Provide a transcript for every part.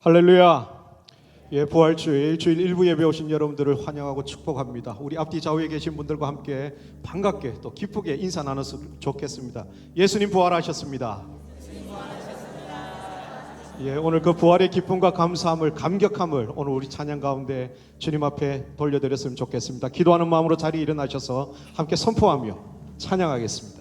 할렐루야. 예, 부활주일 주일 일부 예배 오신 여러분들을 환영하고 축복합니다. 우리 앞뒤 좌우에 계신 분들과 함께 반갑게 또 기쁘게 인사 나눴으면 좋겠습니다. 예수님 부활하셨습니다. 예, 오늘 그 부활의 기쁨과 감사함을, 감격함을 오늘 우리 찬양 가운데 주님 앞에 돌려드렸으면 좋겠습니다. 기도하는 마음으로 자리에 일어나셔서 함께 선포하며 찬양하겠습니다.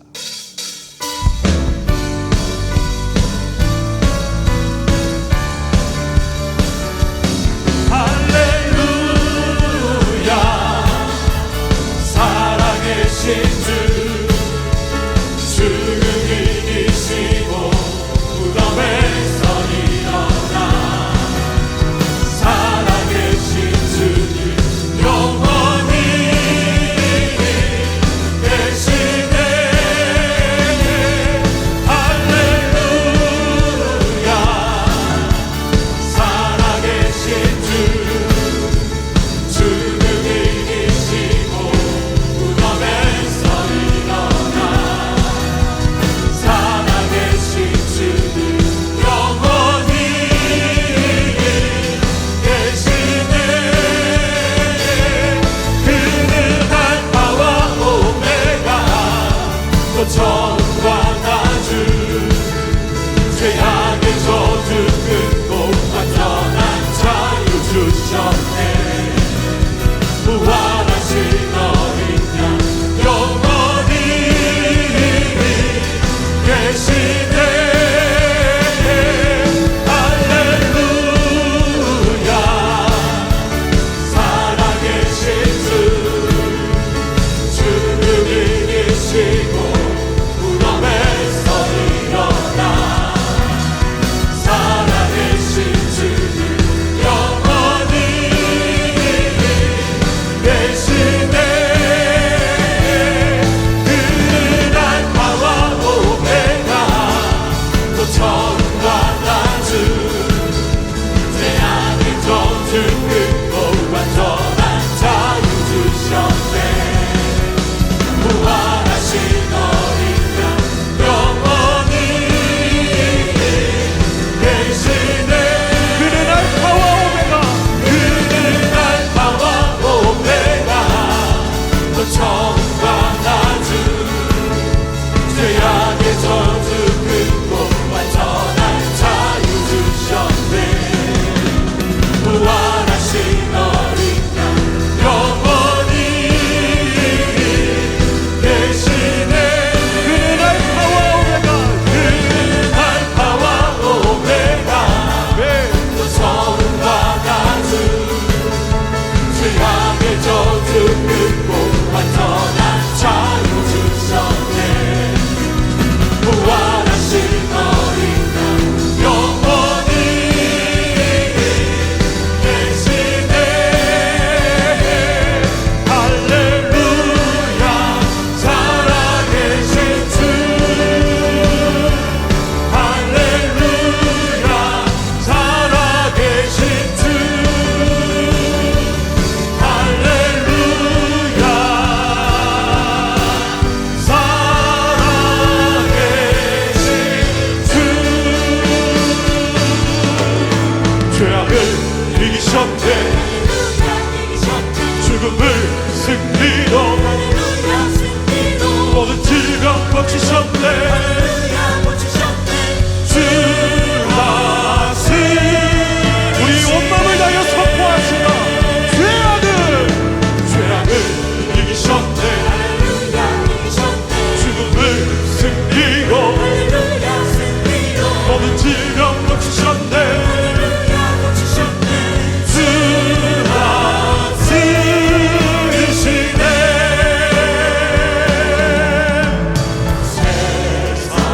세상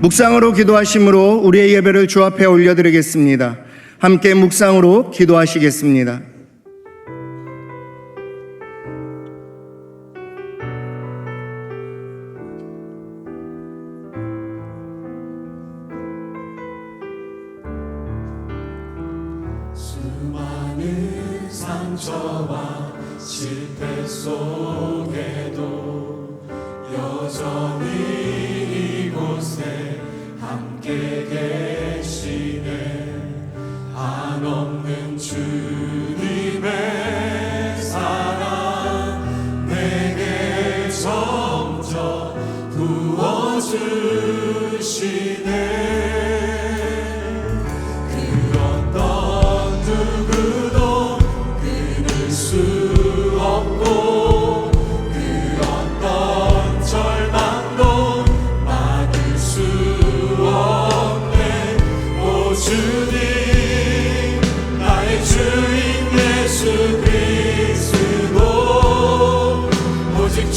묵상으로 기도하심으로 우리의 예배를 주 앞에 올려드리겠습니다. 함께 묵상으로 기도하시겠습니다. 수많은 상처와 실패 속에도 여전히 이곳에 함께 계시네. 한없는 주님의 사랑 내게 점점 부어주시네.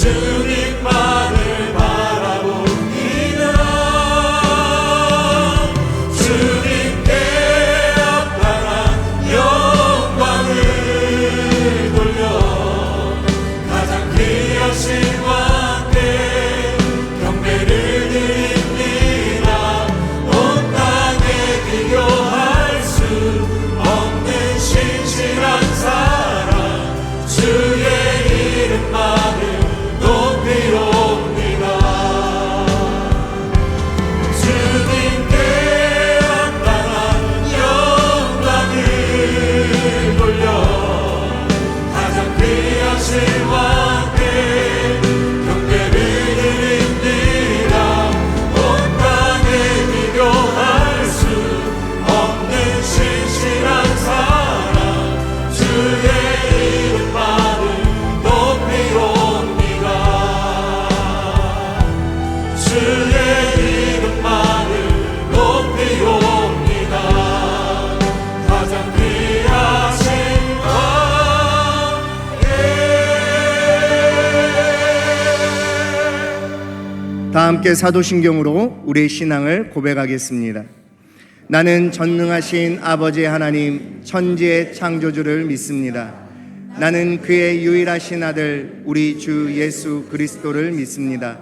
주님만을 바라봅니다. 주님께 합당한 영광을 돌려 가장 귀하신 왕께 경배를 드립니다. 온 땅에 비교할 수 없는 신실한 사랑 주의 이름만을 높이옵니다. 주님께 합당한 영광을 돌려 가장 귀하신 왕께 경배를 드립니다. 온 땅에 비교할 수 없는 신실한 사랑 주의 이름만을 높이옵니다. 주의 이름만을 높이옵니다. 가장 귀하신 왕께. 다 함께 사도신경으로 우리의 신앙을 고백하겠습니다. 나는 전능하신 아버지 하나님 천지의 창조주를 믿습니다. 나는 그의 유일하신 아들 우리 주 예수 그리스도를 믿습니다.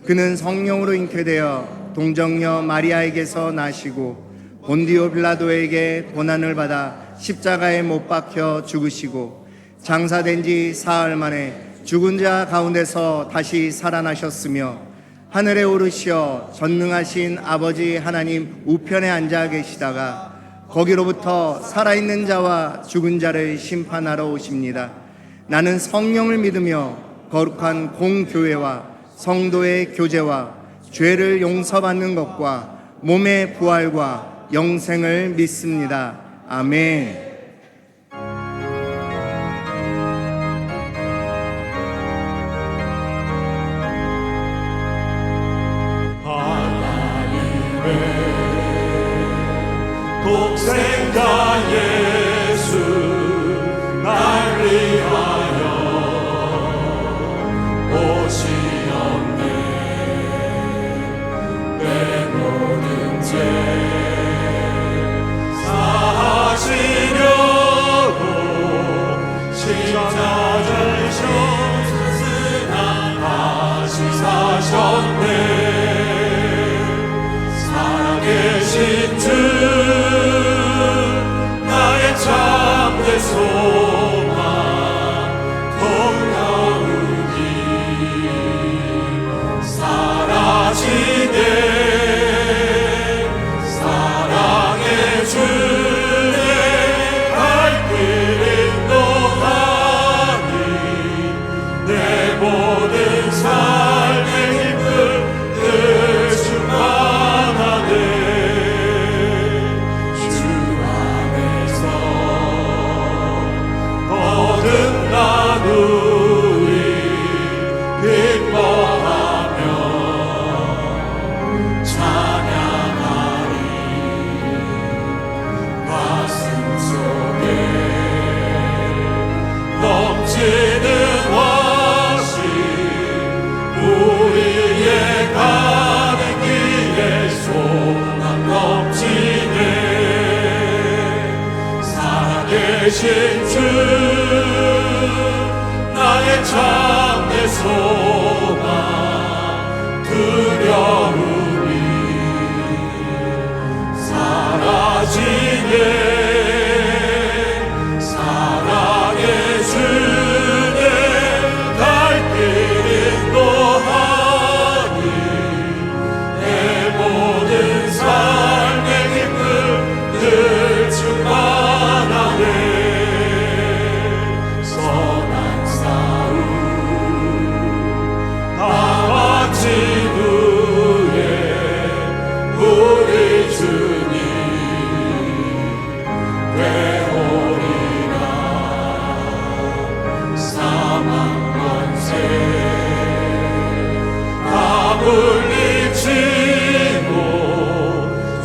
그는 성령으로 잉태되어 동정녀 마리아에게서 나시고 본디오 빌라도에게 고난을 받아 십자가에 못 박혀 죽으시고 장사된 지 사흘 만에 죽은 자 가운데서 다시 살아나셨으며 하늘에 오르시어 전능하신 아버지 하나님 우편에 앉아 계시다가 거기로부터 살아있는 자와 죽은 자를 심판하러 오십니다. 나는 성령을 믿으며 거룩한 공교회와 성도의 교제와 죄를 용서받는 것과 몸의 부활과 영생을 믿습니다. 아멘. 독생자 예수 날 위하여 오시었네. 내 모든 죄 사하시려고 십자가를 졌으나 다시 사셨네. 살아계신 주 날 살아계신 주 나의 참된 소망 두려움이 사라지네 사랑의 주내 갈 길 인도하니 내 모든 삶의 기쁨 늘 충만하네 선한 싸움 다 마친 후에 우리 주님 되오리라 사망 권세 다 물리치고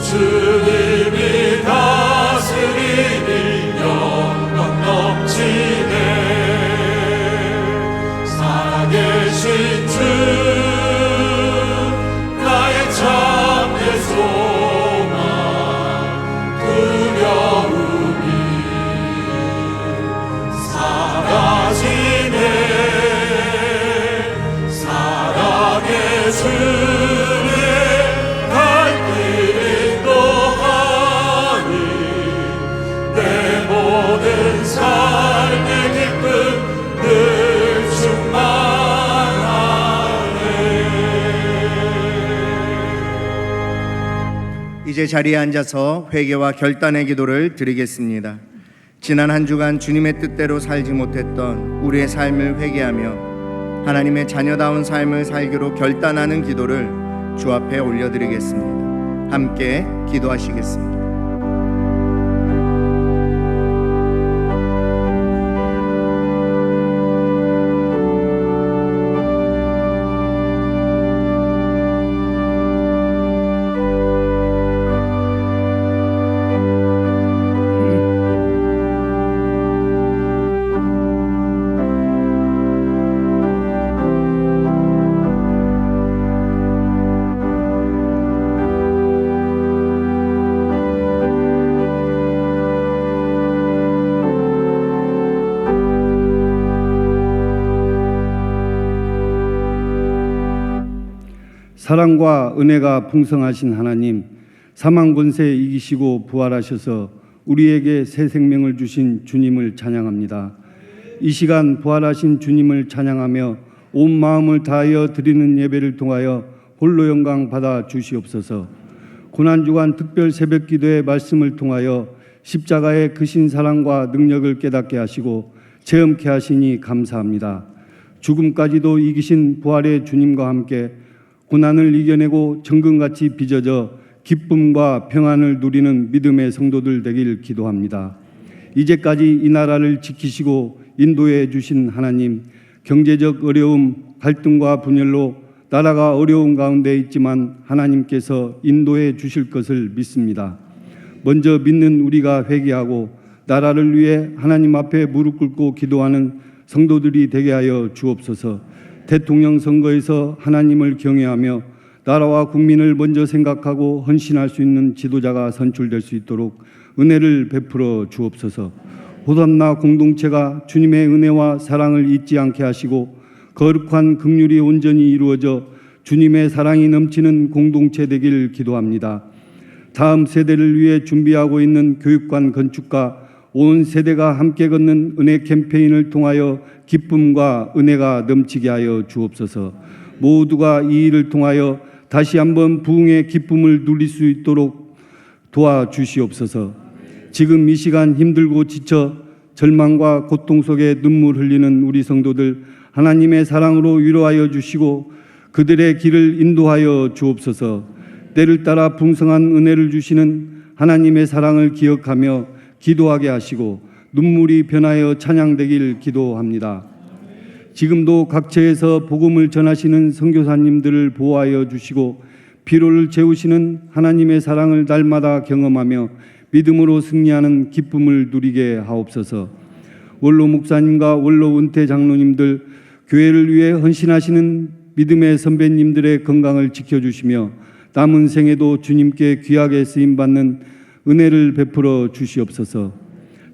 주님이 다스리니 영광 넘치네 살아계신 주 나의 참된 소망 두려움이 사라지네 사랑의 주내 갈 길 인도하니 내 모든 삶의 기쁨 늘 충만하네. 이제 자리에 앉아서 회개와 결단의 기도를 드리겠습니다. 지난 한 주간 주님의 뜻대로 살지 못했던 우리의 삶을 회개하며 하나님의 자녀다운 삶을 살기로 결단하는 기도를 주 앞에 올려드리겠습니다. 함께 기도하시겠습니다. 사랑과 은혜가 풍성하신 하나님, 사망 권세 이기시고 부활하셔서 우리에게 새 생명을 주신 주님을 찬양합니다. 이 시간 부활하신 주님을 찬양하며 온 마음을 다하여 드리는 예배를 통하여 홀로 영광 받아 주시옵소서. 고난주간 특별 새벽 기도의 말씀을 통하여 십자가의 크신 사랑과 능력을 깨닫게 하시고 체험케 하시니 감사합니다. 죽음까지도 이기신 부활의 주님과 함께 고난을 이겨내고 정금같이 빚어져 기쁨과 평안을 누리는 믿음의 성도들 되길 기도합니다. 이제까지 이 나라를 지키시고 인도해 주신 하나님, 경제적 어려움, 갈등과 분열로 나라가 어려운 가운데 있지만 하나님께서 인도해 주실 것을 믿습니다. 먼저 믿는 우리가 회개하고 나라를 위해 하나님 앞에 무릎 꿇고 기도하는 성도들이 되게 하여 주옵소서. 대통령 선거에서 하나님을 경외하며 나라와 국민을 먼저 생각하고 헌신할 수 있는 지도자가 선출될 수 있도록 은혜를 베풀어 주옵소서. 호산나 공동체가 주님의 은혜와 사랑을 잊지 않게 하시고 거룩한 긍휼이 온전히 이루어져 주님의 사랑이 넘치는 공동체 되길 기도합니다. 다음 세대를 위해 준비하고 있는 교육관 건축과 온 세대가 함께 걷는 은혜 캠페인을 통하여 기쁨과 은혜가 넘치게 하여 주옵소서. 모두가 이 일을 통하여 다시 한번 부흥의 기쁨을 누릴 수 있도록 도와주시옵소서. 지금 이 시간 힘들고 지쳐 절망과 고통 속에 눈물 흘리는 우리 성도들 하나님의 사랑으로 위로하여 주시고 그들의 길을 인도하여 주옵소서. 때를 따라 풍성한 은혜를 주시는 하나님의 사랑을 기억하며 기도하게 하시고 눈물이 변하여 찬양되길 기도합니다. 지금도 각처에서 복음을 전하시는 선교사님들을 보호하여 주시고 피로를 채우시는 하나님의 사랑을 날마다 경험하며 믿음으로 승리하는 기쁨을 누리게 하옵소서. 원로 목사님과 원로 은퇴 장로님들, 교회를 위해 헌신하시는 믿음의 선배님들의 건강을 지켜주시며 남은 생에도 주님께 귀하게 쓰임받는 은혜를 베풀어 주시옵소서.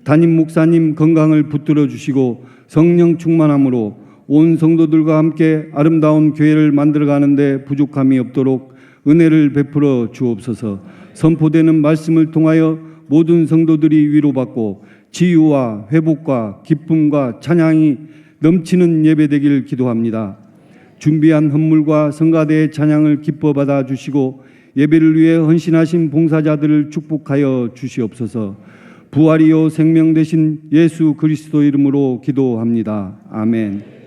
담임 목사님 건강을 붙들어 주시고 성령 충만함으로 온 성도들과 함께 아름다운 교회를 만들어가는데 부족함이 없도록 은혜를 베풀어 주옵소서. 선포되는 말씀을 통하여 모든 성도들이 위로받고 치유와 회복과 기쁨과 찬양이 넘치는 예배되기를 기도합니다. 준비한 헌물과 성가대의 찬양을 기뻐 받아 주시고 예배를 위해 헌신하신 봉사자들을 축복하여 주시옵소서. 부활이요 생명 되신 예수 그리스도 이름으로 기도합니다. 아멘.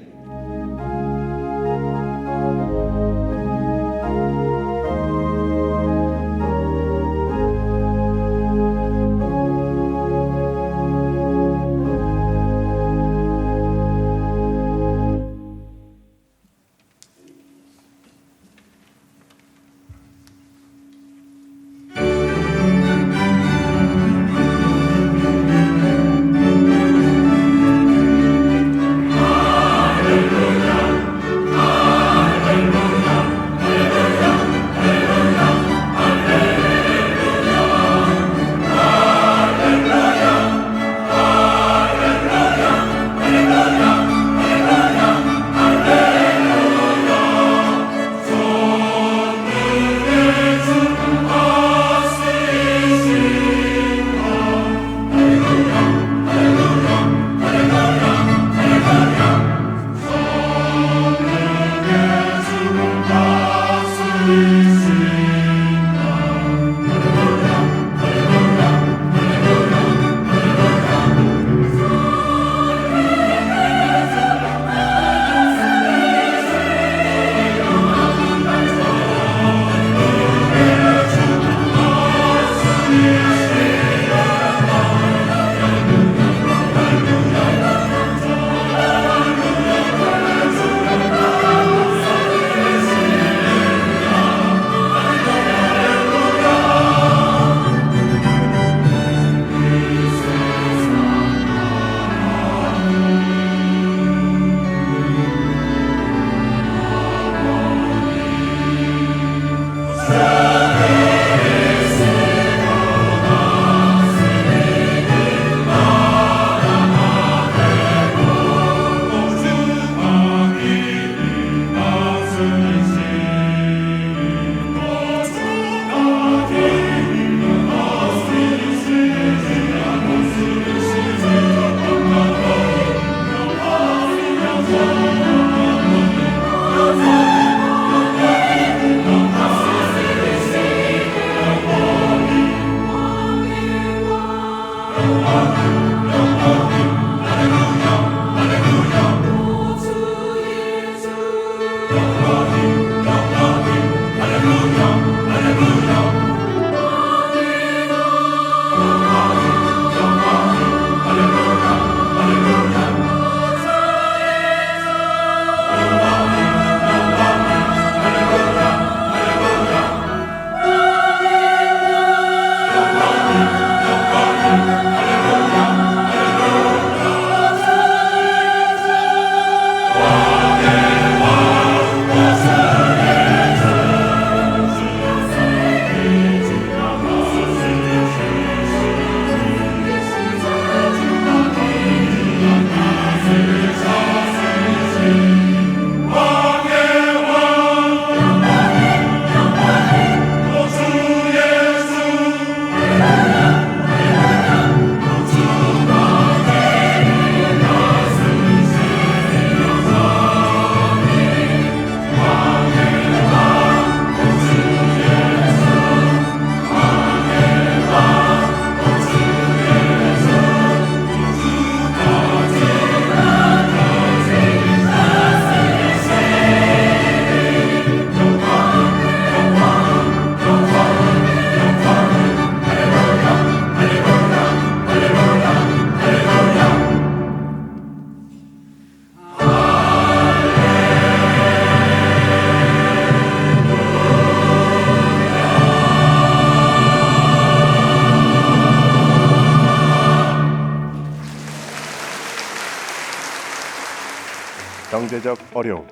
경제적 어려움,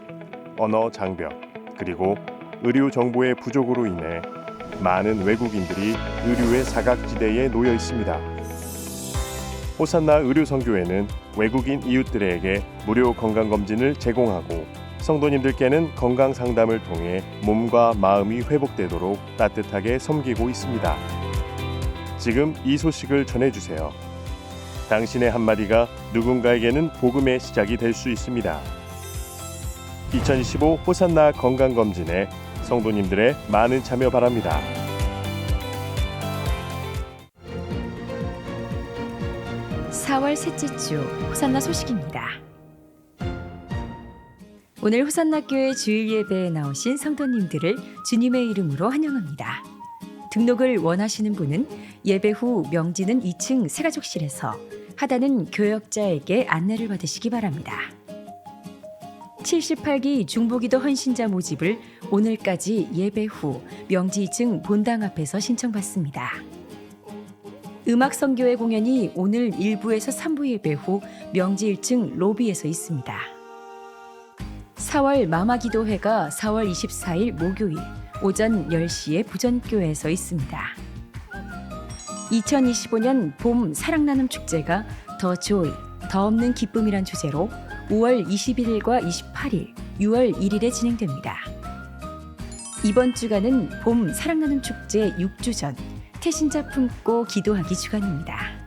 언어 장벽, 그리고 의료 정보의 부족으로 인해 많은 외국인들이 의료의 사각지대에 놓여 있습니다. 호산나 의료선교회는 외국인 이웃들에게 무료 건강검진을 제공하고 성도님들께는 건강상담을 통해 몸과 마음이 회복되도록 따뜻하게 섬기고 있습니다. 지금 이 소식을 전해주세요. 당신의 한마디가 누군가에게는 복음의 시작이 될 수 있습니다. 2015 호산나 건강검진에 성도님들의 많은 참여 바랍니다. (4월) 셋째 주 호산나 소식입니다. 오늘 호산나 교회 주일 예배에 나오신 성도님들을 주님의 이름으로 환영합니다. 등록을 원하시는 분은 예배 후 명지는 2층 새가족실에서, 하단은 교역자에게 안내를 받으시기 바랍니다. 78기 중보기도 헌신자 모집을 오늘까지 예배 후 명지 2층 본당 앞에서 신청받습니다. 음악 선교회 공연이 오늘 1부에서 3부 예배 후 명지 1층 로비에서 있습니다. 4월 마마기도회가 4월 24일 목요일 오전 10시에 부전교회에서 있습니다. 2025년 봄 사랑나눔 축제가 더 조이, 더 없는 기쁨이란 주제로 5월 21일과 28일, 6월 1일에 진행됩니다. 이번 주간은 봄 사랑나눔 축제 6주 전 태신자 품고 기도하기 주간입니다.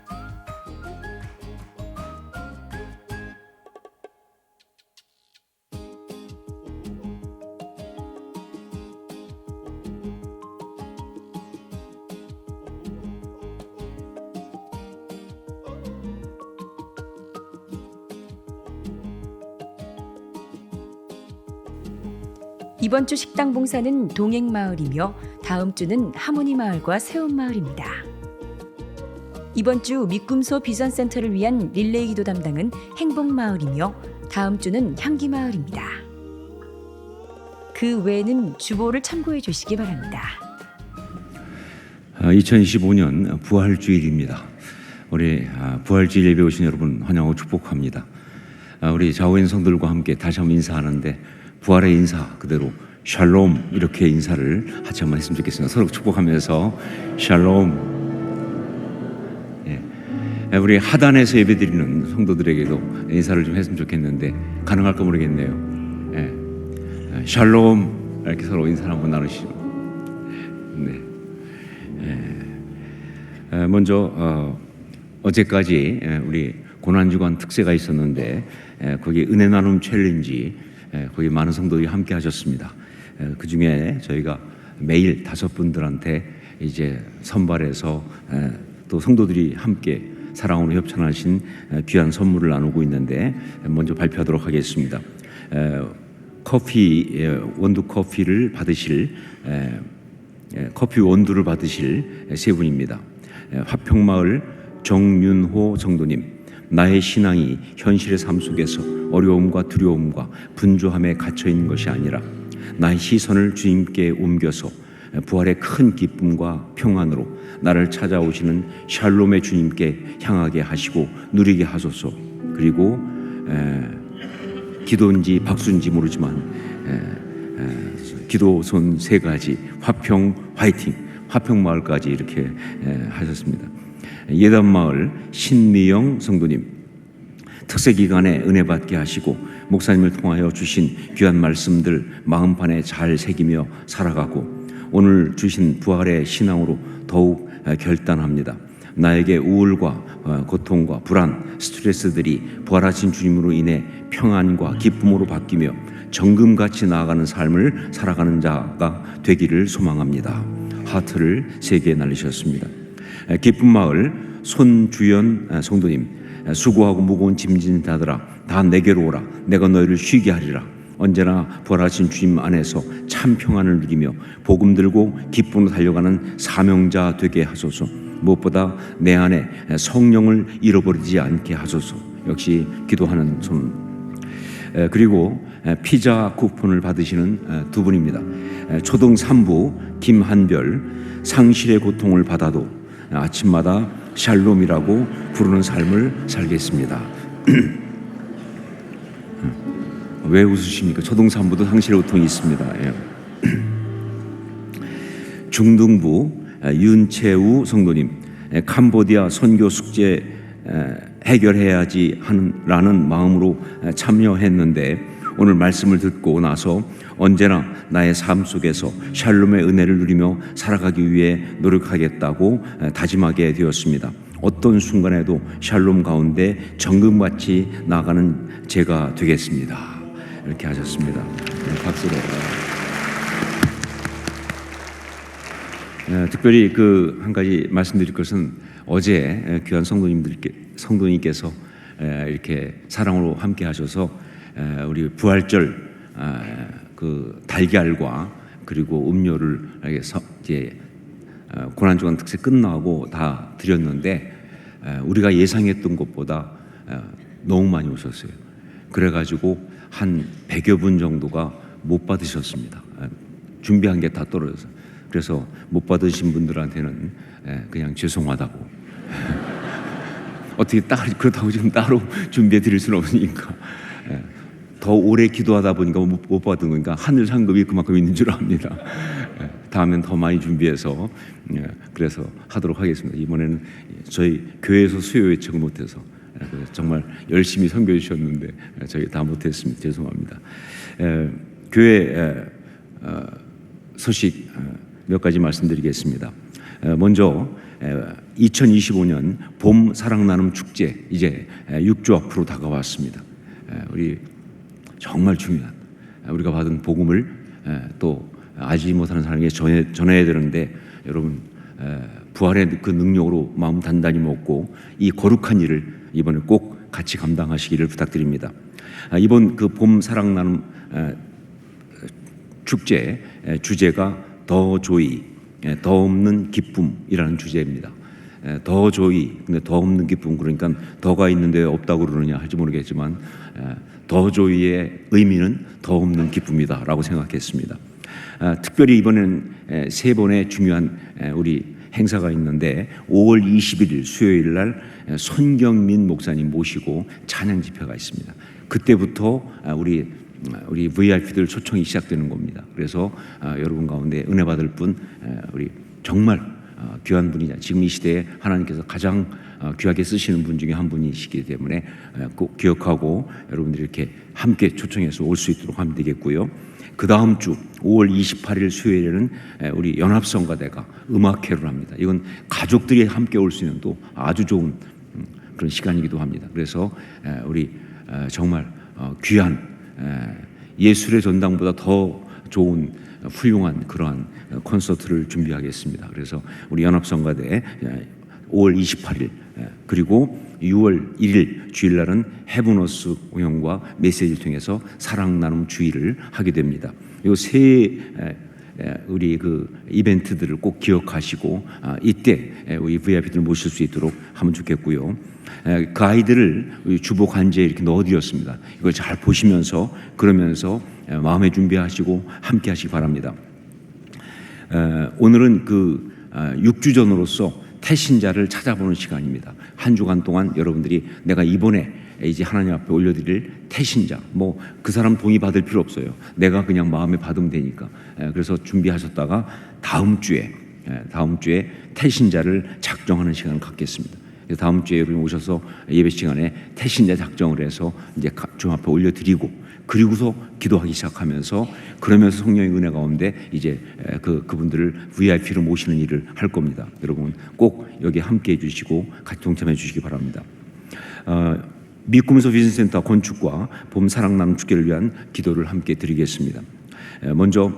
이번 주 식당 봉사는 동행마을이며 다음 주는 하모니마을과 세운마을입니다. 이번 주 미꿈소 비전센터를 위한 릴레이 기도 담당은 행복마을이며 다음 주는 향기마을입니다. 그 외에는 주보를 참고해 주시기 바랍니다. 2025년 부활주일입니다. 우리 부활주일 예배 오신 여러분 환영하고 축복합니다. 우리 좌우인 성들과 함께 다시 한번 인사하는데 부활의 인사 그대로 샬롬 이렇게 인사를 같이 한번 했으면 좋겠습니다. 서로 축복하면서 샬롬. 우리 하단에서 예배드리는 성도들에게도 인사를 좀 했으면 좋겠는데 가능할까 모르겠네요. 샬롬 이렇게 서로 인사를 한번 나누시죠. 먼저 어제까지 우리 고난주간 특세가 있었는데 거기 은혜 나눔 챌린지 거기 많은 성도들이 함께 하셨습니다. 그 중에 저희가 매일 5분들한테 이제 선발해서 또 성도들이 함께 사랑으로 협찬하신 귀한 선물을 나누고 있는데 먼저 발표하도록 하겠습니다. 커피 원두 커피를 받으실 커피 원두를 받으실 세 분입니다. 화평마을 정윤호 성도님. 나의 신앙이 현실의 삶 속에서 어려움과 두려움과 분주함에 갇혀있는 것이 아니라 나의 시선을 주님께 옮겨서 부활의 큰 기쁨과 평안으로 나를 찾아오시는 샬롬의 주님께 향하게 하시고 누리게 하소서. 그리고 기도인지 박수인지 모르지만 기도손 3가지 화평 화이팅 화평마을까지 이렇게 하셨습니다. 예단마을 신미영 성도님, 특세 기간에 은혜 받게 하시고 목사님을 통하여 주신 귀한 말씀들 마음판에 잘 새기며 살아가고 오늘 주신 부활의 신앙으로 더욱 결단합니다. 나에게 우울과 고통과 불안, 스트레스들이 부활하신 주님으로 인해 평안과 기쁨으로 바뀌며 정금같이 나아가는 삶을 살아가는 자가 되기를 소망합니다. 하트를 3개 날리셨습니다. 기쁨마을 손주연 성도님, 수고하고 무거운 짐진 자들아 다 내게로 오라. 내가 너희를 쉬게 하리라. 언제나 부활하신 주님 안에서 참 평안을 누리며 복음 들고 기쁨으로 달려가는 사명자 되게 하소서. 무엇보다 내 안에 성령을 잃어버리지 않게 하소서. 역시 기도하는 손. 그리고 피자 쿠폰을 받으시는 2분입니다. 초등 3부 김한별, 상실의 고통을 받아도 아침마다 샬롬이라고 부르는 삶을 살겠습니다. 왜 웃으십니까? 초등 3부도 상실의 고통이 있습니다. 중등부 윤채우 성도님, 캄보디아 선교 숙제 해결해야지 하는 마음으로 참여했는데 오늘 말씀을 듣고 나서 언제나 나의 삶 속에서 샬롬의 은혜를 누리며 살아가기 위해 노력하겠다고 다짐하게 되었습니다. 어떤 순간에도 샬롬 가운데 정금같이 나가는 제가 되겠습니다. 이렇게 하셨습니다. 박수로. 특별히 그 한 가지 말씀드릴 것은 어제 귀한 성도님께서 이렇게 사랑으로 함께 하셔서 우리 부활절 그 달걀과 그리고 음료를 이제 고난주간 특세 끝나고 다 드렸는데 우리가 예상했던 것보다 너무 많이 오셨어요. 그래가지고 한 100여 분 정도가 못 받으셨습니다. 준비한 게 다 떨어져서. 그래서 못 받으신 분들한테는 그냥 죄송하다고. 어떻게 그렇다고 지금 따로 준비해 드릴 수는 없으니까. 더 오래 기도하다 보니까 못 받은 거니까 하늘 상급이 그만큼 있는 줄 압니다. 다음엔 더 많이 준비해서 그래서 하도록 하겠습니다. 이번에는 저희 교회에서 수요 예측을 못해서 정말 열심히 섬겨 주셨는데 저희 다 못했습니다. 죄송합니다. 교회 소식 몇 가지 말씀드리겠습니다. 먼저 2025년 봄 사랑 나눔 축제 이제 6주 앞으로 다가왔습니다. 우리 정말 중요한 우리가 받은 복음을 또 알지 못하는 사람에게 전해야 되는데 여러분 부활의 그 능력으로 마음 단단히 먹고 이 거룩한 일을 이번에 꼭 같이 감당하시기를 부탁드립니다. 이번 그 봄 사랑 나눔 축제 주제가 더 조이, 더 없는 기쁨이라는 주제입니다. 더 조이, 근데 더 없는 기쁨 그러니까 더가 있는데 없다고 그러느냐 할지 모르겠지만 더 조이의 의미는 더 없는 기쁨이다라고 생각했습니다. 특별히 이번에는 세 번의 중요한 우리 행사가 있는데 5월 21일 수요일 날 손경민 목사님 모시고 찬양 집회가 있습니다. 그때부터 우리 VIP들 초청이 시작되는 겁니다. 그래서 여러분 가운데 은혜 받을 분 우리 정말 귀한 분이자 지금 이 시대에 하나님께서 가장 귀하게 쓰시는 분 중에 한 분이시기 때문에 꼭 기억하고 여러분들이 이렇게 함께 초청해서 올 수 있도록 하면 되겠고요. 그 다음 주 5월 28일 수요일에는 우리 연합성가대가 음악회를 합니다. 이건 가족들이 함께 올 수 있는 또 아주 좋은 그런 시간이기도 합니다. 그래서 우리 정말 귀한 예술의 전당보다 더 좋은 훌륭한 그러한 콘서트를 준비하겠습니다. 그래서 우리 연합성가대 5월 28일 그리고 6월 1일 주일날은 헤브너스 공연과 메시지를 통해서 사랑 나눔 주일을 하게 됩니다. 이 세 우리 그 이벤트들을 꼭 기억하시고 이때 우리 VIP들 모실 수 있도록 하면 좋겠고요. 그 아이들을 우리 주보 관제에 이렇게 넣어드렸습니다. 이걸 잘 보시면서 그러면서 마음에 준비하시고 함께 하시기 바랍니다. 오늘은 그 6주 전으로서 태신자를 찾아보는 시간입니다. 한 주간 동안 여러분들이 내가 이번에 이제 하나님 앞에 올려드릴 태신자 뭐 그 사람 동의 받을 필요 없어요. 내가 그냥 마음에 받으면 되니까. 그래서 준비하셨다가 다음 주에 태신자를 작정하는 시간을 갖겠습니다. 다음 주에 여러분 오셔서 예배 시간에 태신자 작정을 해서 이제 주 앞에 올려드리고 그리고서 기도하기 시작하면서 그러면서 성령의 은혜 가운데 이제 그분들을 VIP로 모시는 일을 할 겁니다. 여러분 꼭 여기 함께 해주시고 같이 동참해 주시기 바랍니다. 미꿈서 비즈니스센터 건축과 봄 사랑 나눔 축제를 위한 기도를 함께 드리겠습니다. 먼저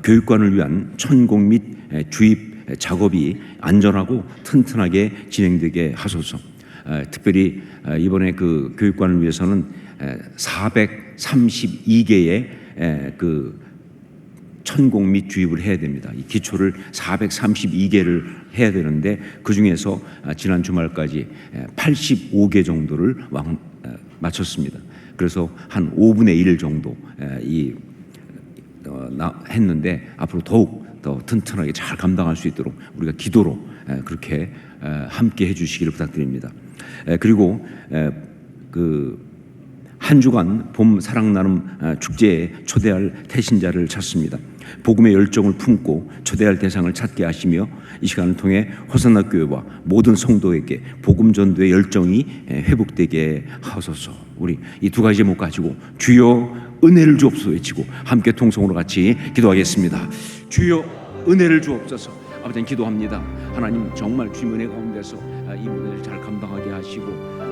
교육관을 위한 천공 및 주입 작업이 안전하고 튼튼하게 진행되게 하소서. 특별히 이번에 그 교육관을 위해서는 432개의 그 천공 및 주입을 해야 됩니다. 이 기초를 432개를 해야 되는데 그 중에서 지난 주말까지 85개 정도를 마쳤습니다. 그래서 한 5분의 1 정도 했는데 앞으로 더욱 더 튼튼하게 잘 감당할 수 있도록 우리가 기도로 그렇게 함께 해주시기를 부탁드립니다. 그리고 그 한 주간 봄 사랑 나눔 축제에 초대할 태신자를 찾습니다. 복음의 열정을 품고 초대할 대상을 찾게 하시며 이 시간을 통해 호산나 교회와 모든 성도에게 복음 전도의 열정이 회복되게 하소서. 우리 이 두 가지 제목 가지고 주여 은혜를 주옵소서 외치고 함께 통성으로 같이 기도하겠습니다. 주여 은혜를 주옵소서. 아버지 기도합니다. 하나님 정말 주님 은혜 가운데서 이 무대를 잘 감당하게 하시고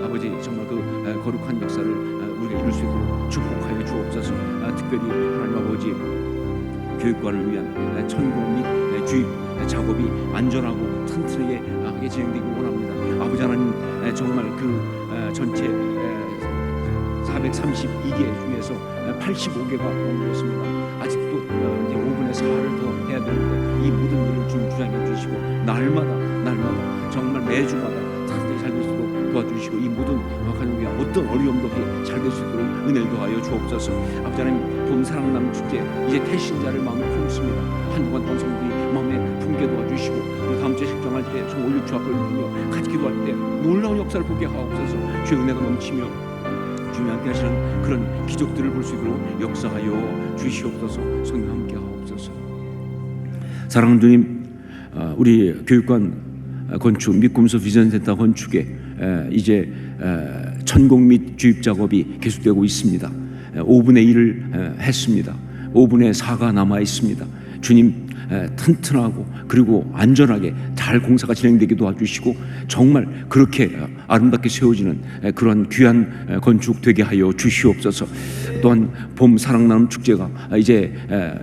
아버지 정말 그 거룩한 역사를 우리가 이룰 수 있도록 축복하여 주옵소서. 특별히 하나님 아버지 교육관을 위한 천국 및 주입 작업이 안전하고 튼튼하게 하게 진행되기 원합니다. 아버지 하나님 정말 그 전체 432개 중에서 85개가 완료했습니다. 아직도 이제 5분의 4를 더 해야 되는데 이 모든 일을 좀 주장해 주시고 날마다 정말 매주마다 튼튼하게 잘 될 수 있도록 도와주시고 이 모든 가족이 어떤 어려움도 없이 잘 될 수 있도록 은혜를 더하여 주옵소서. 아버지 하나님 봄 사랑 나눔 축제 이제 태신자를 마음에 품습니다. 한동안 던 성들이 마음에 품게 도와주시고 우리 다음 주에 식정할 때 좀 올려 주 앞에 올리며 같이 기도할 때 놀라운 역사를 보게 하옵소서. 주의 은혜가 넘치며 주님 함께 하시는 그런 기적들을 볼 수 있도록 역사하여 주시옵소서. 성령 함께 하옵소서. 사랑하는 주님, 우리 교육관 건축 및 금소 비전센터 건축에 이제 천공 및 주입 작업이 계속되고 있습니다. 5분의 1을 했습니다. 5분의 4가 남아 있습니다. 주님 튼튼하고 그리고 안전하게 잘 공사가 진행되게 도와주시고 정말 그렇게 아름답게 세워지는 그런 귀한 건축 되게 하여 주시옵소서. 또한 봄 사랑 나눔 축제가 이제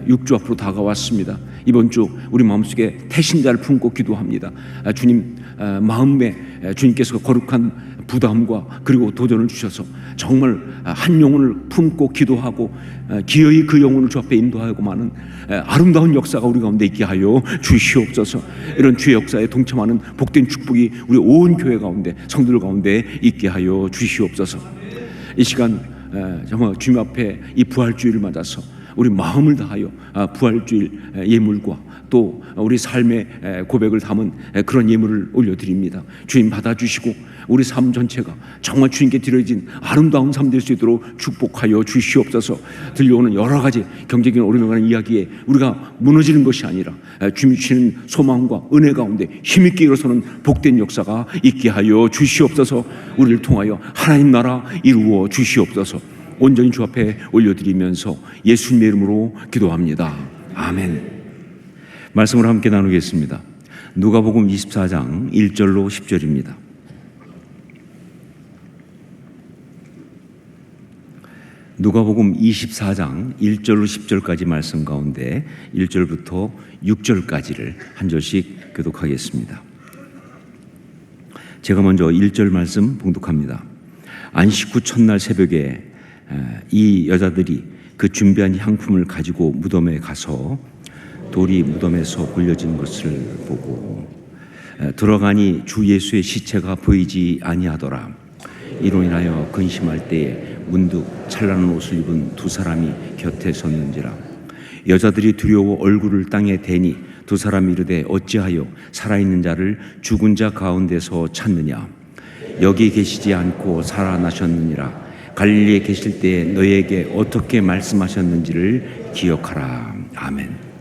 6주 앞으로 다가왔습니다. 이번 주 우리 마음속에 태신자를 품고 기도합니다. 주님 마음에 주님께서 거룩한 부담과 그리고 도전을 주셔서 정말 한 영혼을 품고 기도하고 기어이 그 영혼을 주 앞에 인도하고 마는 아름다운 역사가 우리 가운데 있게 하여 주시옵소서. 이런 주의 역사에 동참하는 복된 축복이 우리 온 교회 가운데 성도들 가운데 있게 하여 주시옵소서. 이 시간 정말 주님 앞에 이 부활주일을 맞아서 우리 마음을 다하여 부활주일 예물과 또 우리 삶의 고백을 담은 그런 예물을 올려드립니다. 주님 받아주시고 우리 삶 전체가 정말 주님께 드려진 아름다운 삶 될 수 있도록 축복하여 주시옵소서. 들려오는 여러 가지 경제적인 어려움과 이야기에 우리가 무너지는 것이 아니라 주님이 주시는 소망과 은혜 가운데 힘있게 일어서는 복된 역사가 있게 하여 주시옵소서. 우리를 통하여 하나님 나라 이루어 주시옵소서. 온전히 주 앞에 올려드리면서 예수님의 이름으로 기도합니다. 아멘. 말씀을 함께 나누겠습니다. 누가복음 24장 1절로 10절입니다. 누가복음 24장 1절로 10절까지 말씀 가운데 1절부터 6절까지를 한 절씩 교독하겠습니다. 제가 먼저 1절 말씀 봉독합니다. 안식 후 첫날 새벽에 이 여자들이 그 준비한 향품을 가지고 무덤에 가서 돌이 무덤에서 굴려진 것을 보고 들어가니 주 예수의 시체가 보이지 아니하더라. 이로 인하여 근심할 때에 문득 찬란한 옷을 입은 두 사람이 곁에 섰는지라. 여자들이 두려워 얼굴을 땅에 대니 두 사람이 이르되 어찌하여 살아있는 자를 죽은 자 가운데서 찾느냐. 여기 계시지 않고 살아나셨느니라. 갈릴리에 계실 때에 너희에게 어떻게 말씀하셨는지를 기억하라. 아멘.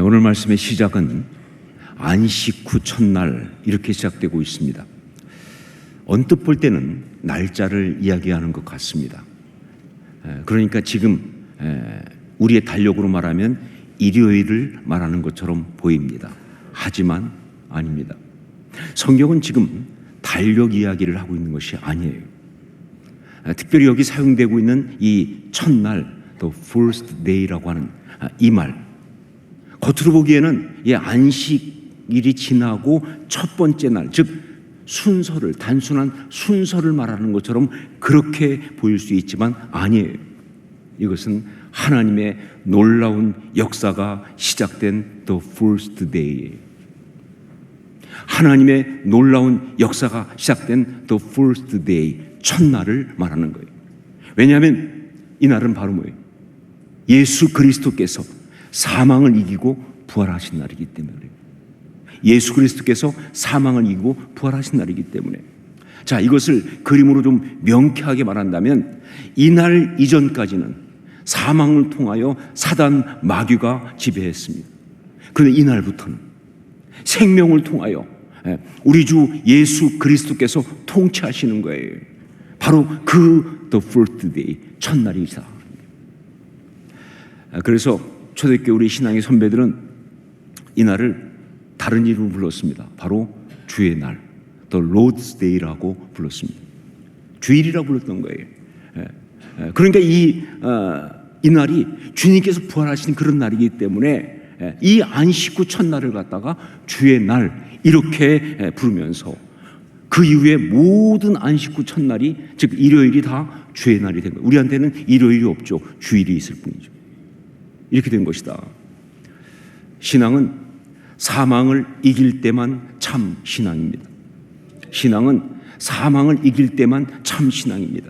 오늘 말씀의 시작은 안식 후 첫날 이렇게 시작되고 있습니다. 언뜻 볼 때는 날짜를 이야기하는 것 같습니다. 그러니까 지금 우리의 달력으로 말하면 일요일을 말하는 것처럼 보입니다. 하지만 아닙니다. 성경은 지금 달력 이야기를 하고 있는 것이 아니에요. 특별히 여기 사용되고 있는 이 첫날, the first day라고 하는 이 말, 겉으로 보기에는 이 안식일이 지나고 첫 번째 날, 즉 순서를, 단순한 순서를 말하는 것처럼 그렇게 보일 수 있지만 아니에요. 이것은 하나님의 놀라운 역사가 시작된 the first day, 하나님의 놀라운 역사가 시작된 the first day, 첫날을 말하는 거예요. 왜냐하면 이 날은 바로 뭐예요? 예수 그리스도께서 사망을 이기고 부활하신 날이기 때문에, 예수 그리스도께서 사망을 이기고 부활하신 날이기 때문에. 자, 이것을 그림으로 좀 명쾌하게 말한다면 이날 이전까지는 사망을 통하여 사단 마귀가 지배했습니다. 그런데 이날부터는 생명을 통하여 우리 주 예수 그리스도께서 통치하시는 거예요. 바로 그 The Fourth Day, 첫날이다. 그래서 초대교회 우리 신앙의 선배들은 이날을 다른 이름으로 불렀습니다. 바로 주의 날, The Lord's Day라고 불렀습니다. 주일이라고 불렀던 거예요. 그러니까 이 날이 주님께서 부활하신 그런 날이기 때문에 이 안식 후 첫날을 갖다가 주의 날 이렇게 부르면서 그 이후에 모든 안식 후 첫날이, 즉 일요일이 다 주의 날이 된 거예요. 우리한테는 일요일이 없죠. 주일이 있을 뿐이죠. 이렇게 된 것이다. 신앙은 사망을 이길 때만 참 신앙입니다. 신앙은 사망을 이길 때만 참 신앙입니다.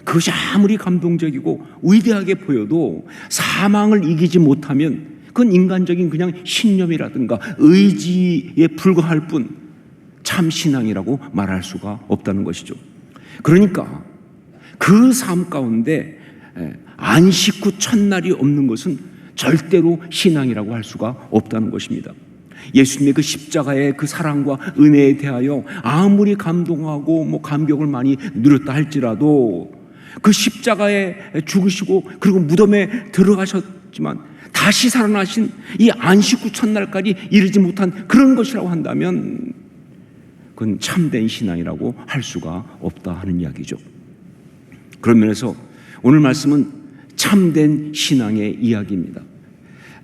그것이 아무리 감동적이고 위대하게 보여도 사망을 이기지 못하면 그건 인간적인 그냥 신념이라든가 의지에 불과할 뿐 참 신앙이라고 말할 수가 없다는 것이죠. 그러니까 그 삶 가운데 안식 후 첫날이 없는 것은 절대로 신앙이라고 할 수가 없다는 것입니다. 예수님의 그 십자가의 그 사랑과 은혜에 대하여 아무리 감동하고 감격을 많이 누렸다 할지라도 그 십자가에 죽으시고 그리고 무덤에 들어가셨지만 다시 살아나신 이 안식 후 첫날까지 이르지 못한 그런 것이라고 한다면 그건 참된 신앙이라고 할 수가 없다 하는 이야기죠. 그런 면에서 오늘 말씀은 참된 신앙의 이야기입니다.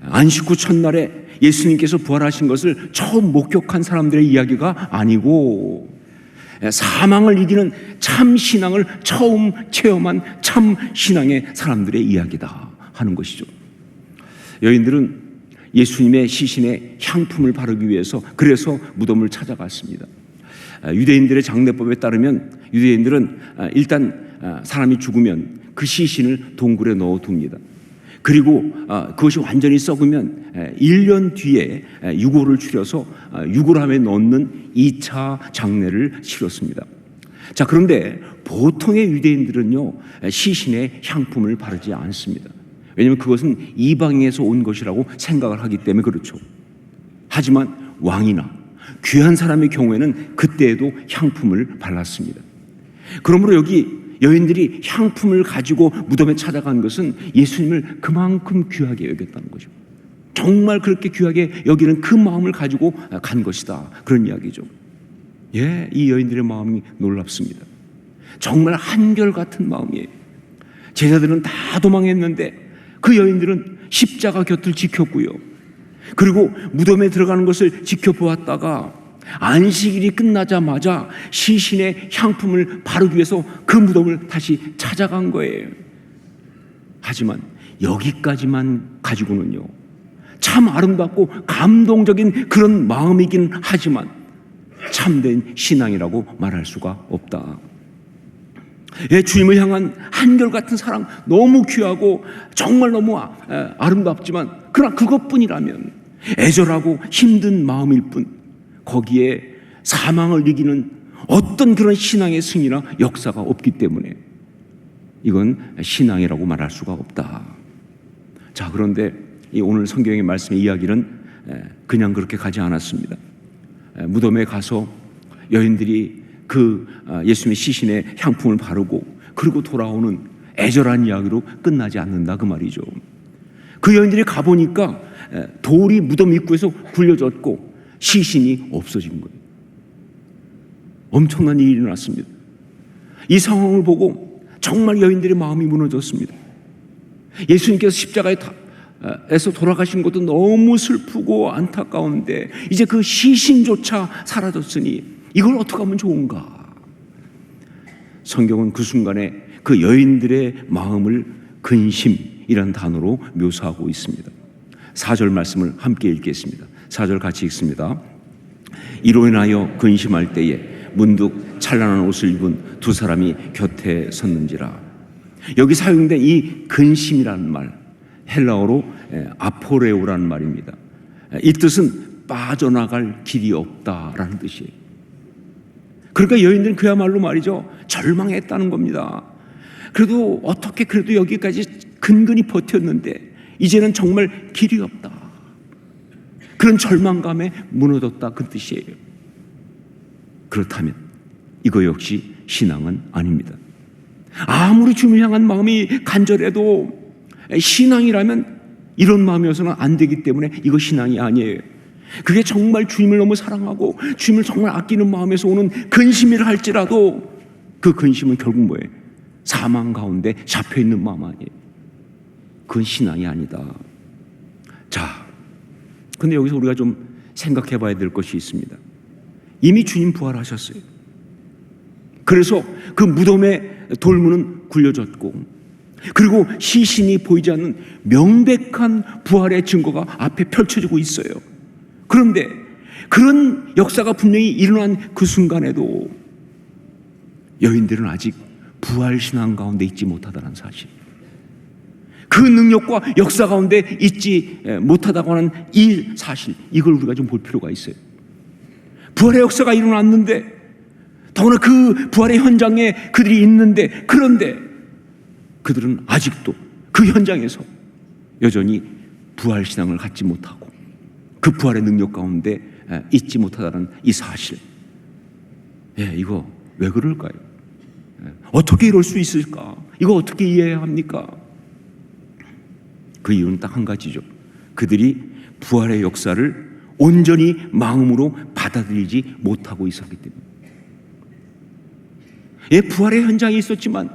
안식 후 첫날에 예수님께서 부활하신 것을 처음 목격한 사람들의 이야기가 아니고 사망을 이기는 참 신앙을 처음 체험한 참 신앙의 사람들의 이야기다 하는 것이죠. 여인들은 예수님의 시신에 향품을 바르기 위해서 그래서 무덤을 찾아갔습니다. 유대인들의 장례법에 따르면 유대인들은 일단 사람이 죽으면 그 시신을 동굴에 넣어둡니다. 그리고 그것이 완전히 썩으면 1년 뒤에 유골을 추려서 유골함에 넣는 2차 장례를 치렀습니다. 자, 그런데 보통의 유대인들은요 시신에 향품을 바르지 않습니다. 왜냐하면 그것은 이방에서 온 것이라고 생각을 하기 때문에 그렇죠. 하지만 왕이나 귀한 사람의 경우에는 그때에도 향품을 발랐습니다. 그러므로 여기 여인들이 향품을 가지고 무덤에 찾아간 것은 예수님을 그만큼 귀하게 여겼다는 거죠. 정말 그렇게 귀하게 여기는 그 마음을 가지고 간 것이다, 그런 이야기죠. 예, 이 여인들의 마음이 놀랍습니다. 정말 한결같은 마음이에요. 제자들은 다 도망했는데 그 여인들은 십자가 곁을 지켰고요. 그리고 무덤에 들어가는 것을 지켜보았다가 안식일이 끝나자마자 시신의 향품을 바르기 위해서 그 무덤을 다시 찾아간 거예요. 하지만 여기까지만 가지고는요 참 아름답고 감동적인 그런 마음이긴 하지만 참된 신앙이라고 말할 수가 없다. 예, 주님을 향한 한결같은 사랑, 너무 귀하고 정말 너무 아름답지만 그러나 그것뿐이라면 애절하고 힘든 마음일 뿐 거기에 사망을 이기는 어떤 그런 신앙의 승리나 역사가 없기 때문에 이건 신앙이라고 말할 수가 없다. 자, 그런데 이 오늘 성경의 말씀의 이야기는 그냥 그렇게 가지 않았습니다. 무덤에 가서 여인들이 그 예수님의 시신에 향품을 바르고 그리고 돌아오는 애절한 이야기로 끝나지 않는다, 그 말이죠. 그 여인들이 가보니까 돌이 무덤 입구에서 굴려졌고 시신이 없어진 거예요. 엄청난 일이 일어났습니다. 이 상황을 보고 정말 여인들의 마음이 무너졌습니다. 예수님께서 십자가에서 돌아가신 것도 너무 슬프고 안타까운데 이제 그 시신조차 사라졌으니 이걸 어떻게 하면 좋은가? 성경은 그 순간에 그 여인들의 마음을 근심이라는 단어로 묘사하고 있습니다. 4절 말씀을 함께 읽겠습니다. 4절 같이 읽습니다. 이로 인하여 근심할 때에 문득 찬란한 옷을 입은 두 사람이 곁에 섰는지라. 여기 사용된 이 근심이라는 말, 헬라어로 아포레오라는 말입니다. 이 뜻은 빠져나갈 길이 없다라는 뜻이에요. 그러니까 여인들은 그야말로 말이죠, 절망했다는 겁니다. 그래도 어떻게 그래도 여기까지 근근히 버텼는데 이제는 정말 길이 없다. 그런 절망감에 무너졌다, 그 뜻이에요. 그렇다면 이거 역시 신앙은 아닙니다. 아무리 주님을 향한 마음이 간절해도 신앙이라면 이런 마음이어서는 안 되기 때문에 이거 신앙이 아니에요. 그게 정말 주님을 너무 사랑하고 주님을 정말 아끼는 마음에서 오는 근심이라 할지라도 그 근심은 결국 뭐예요? 사망 가운데 잡혀있는 마음 아니에요. 그건 신앙이 아니다. 자, 근데 여기서 우리가 좀 생각해 봐야 될 것이 있습니다. 이미 주님 부활하셨어요. 그래서 그 무덤의 돌문은 굴려졌고, 그리고 시신이 보이지 않는 명백한 부활의 증거가 앞에 펼쳐지고 있어요. 그런데 그런 역사가 분명히 일어난 그 순간에도 여인들은 아직 부활신앙 가운데 있지 못하다는 사실, 그 능력과 역사 가운데 있지 못하다고 하는 이 사실, 이걸 우리가 좀 볼 필요가 있어요. 부활의 역사가 일어났는데, 더구나 그 부활의 현장에 그들이 있는데, 그런데 그들은 아직도 그 현장에서 여전히 부활신앙을 갖지 못하고 그 부활의 능력 가운데 있지 못하다는 이 사실, 이거 왜 그럴까요? 어떻게 이럴 수 있을까? 이거 어떻게 이해해야 합니까? 그 이유는 딱 한 가지죠. 그들이 부활의 역사를 온전히 마음으로 받아들이지 못하고 있었기 때문에. 부활의 현장에 있었지만,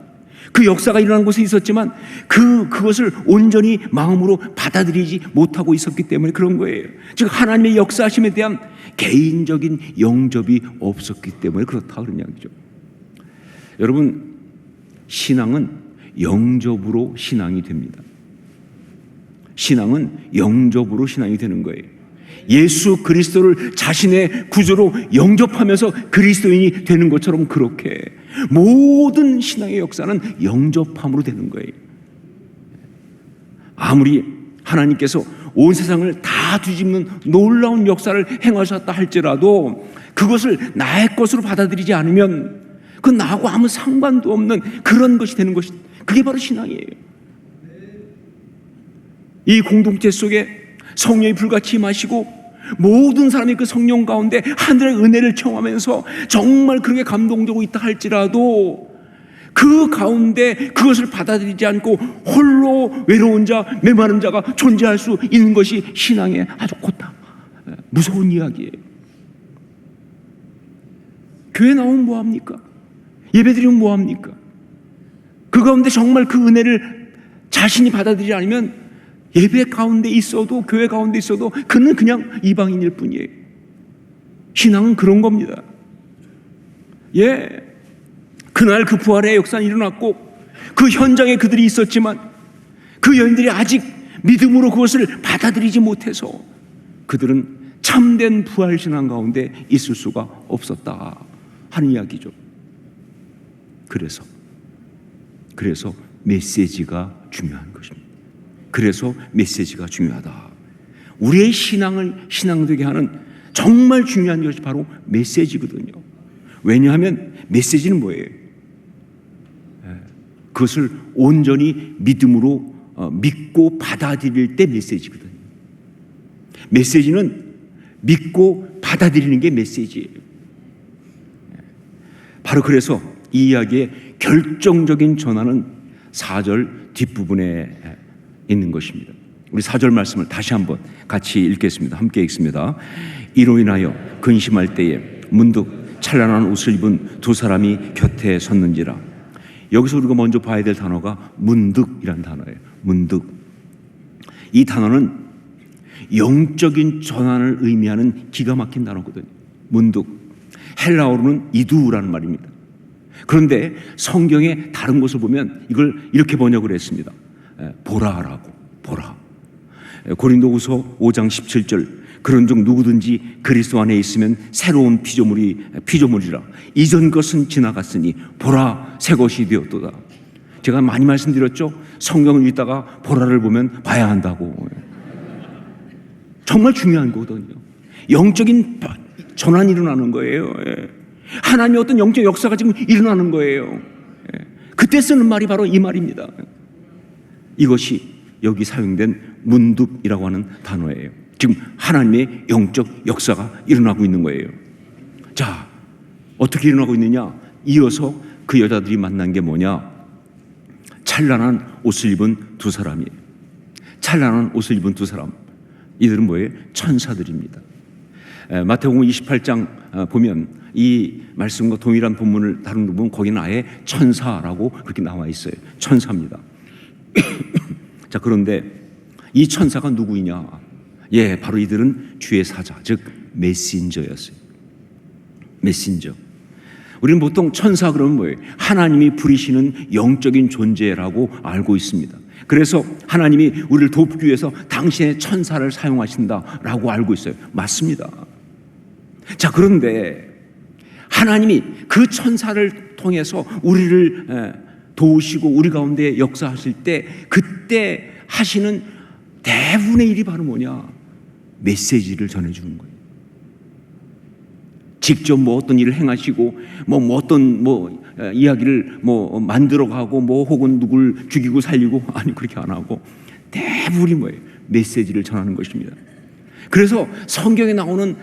그 역사가 일어난 곳에 있었지만 그것을 온전히 마음으로 받아들이지 못하고 있었기 때문에 그런 거예요. 즉 하나님의 역사하심에 대한 개인적인 영접이 없었기 때문에 그렇다, 그런 이야기죠. 여러분, 신앙은 영접으로 신앙이 됩니다. 신앙은 영접으로 신앙이 되는 거예요. 예수 그리스도를 자신의 구주로 영접하면서 그리스도인이 되는 것처럼, 그렇게 모든 신앙의 역사는 영접함으로 되는 거예요. 아무리 하나님께서 온 세상을 다 뒤집는 놀라운 역사를 행하셨다 할지라도 그것을 나의 것으로 받아들이지 않으면 그건 나하고 아무 상관도 없는 그런 것이 되는 것이, 그게 바로 신앙이에요. 이 공동체 속에 성령이 불같이 임하시고 모든 사람이 그 성령 가운데 하늘의 은혜를 청하면서 정말 그렇게 감동되고 있다 할지라도 그 가운데 그것을 받아들이지 않고 홀로 외로운 자, 메마른 자가 존재할 수 있는 것이 신앙의 아주 고타 무서운 이야기예요. 교회 나오면 뭐합니까? 예배드리면 뭐합니까? 그 가운데 정말 그 은혜를 자신이 받아들이지 않으면 예배 가운데 있어도, 교회 가운데 있어도 그는 그냥 이방인일 뿐이에요. 신앙은 그런 겁니다. 그날 그 부활의 역사는 일어났고 그 현장에 그들이 있었지만 그 여인들이 아직 믿음으로 그것을 받아들이지 못해서 그들은 참된 부활신앙 가운데 있을 수가 없었다 하는 이야기죠. 그래서 메시지가 중요한 것입니다. 그래서 메시지가 중요하다. 우리의 신앙되게 하는 정말 중요한 것이 바로 메시지거든요. 왜냐하면 메시지는 뭐예요? 그것을 온전히 믿음으로 믿고 받아들일 때 메시지거든요. 메시지는 믿고 받아들이는 게 메시지예요. 바로 그래서 이 이야기의 결정적인 전환은 4절 뒷부분에 있는 것입니다. 우리 4절 말씀을 다시 한번 같이 읽겠습니다. 함께 읽습니다. 이로 인하여 근심할 때에 문득 찬란한 옷을 입은 두 사람이 곁에 섰는지라. 여기서 우리가 먼저 봐야 될 단어가 문득이라는 단어예요. 문득. 이 단어는 영적인 전환을 의미하는 기가 막힌 단어거든요. 문득. 헬라어로는 이두라는 말입니다. 그런데 성경의 다른 곳을 보면 이걸 이렇게 번역을 했습니다. 보라라고, 보라. 고린도후서 5장 17절, 그런즉 누구든지 그리스도 안에 있으면 새로운 피조물이라. 이전 것은 지나갔으니 보라 새 것이 되었도다. 제가 많이 말씀드렸죠. 성경을 읽다가 보라를 보면 봐야 한다고. 정말 중요한 거거든요. 영적인 전환이 일어나는 거예요. 하나님의 어떤 영적 역사가 지금 일어나는 거예요. 그때 쓰는 말이 바로 이 말입니다. 이것이 여기 사용된 문득이라고 하는 단어예요. 지금 하나님의 영적 역사가 일어나고 있는 거예요. 자, 어떻게 일어나고 있느냐? 이어서 그 여자들이 만난 게 뭐냐? 찬란한 옷을 입은 두 사람이에요. 찬란한 옷을 입은 두 사람. 이들은 뭐예요? 천사들입니다. 마태복음 28장 보면 이 말씀과 동일한 본문을 다룬 부분, 거기는 아예 천사라고 그렇게 나와 있어요. 천사입니다. 자, 그런데 이 천사가 누구이냐? 예, 바로 이들은 주의 사자, 즉 메신저였어요. 메신저. 우리는 보통 천사 그러면 뭐예요? 하나님이 부리시는 영적인 존재라고 알고 있습니다. 그래서 하나님이 우리를 돕기 위해서 당신의 천사를 사용하신다라고 알고 있어요. 맞습니다. 자, 그런데 하나님이 그 천사를 통해서 우리를 도우시고 우리 가운데 역사하실 때 그때 하시는 대부분의 일이 바로 뭐냐? 메시지를 전해주는 거예요. 직접 뭐 어떤 일을 행하시고 어떤 이야기를 만들어가고 혹은 누굴 죽이고 살리고, 아니, 그렇게 안 하고 대부분이 뭐예요? 메시지를 전하는 것입니다. 그래서 성경에 나오는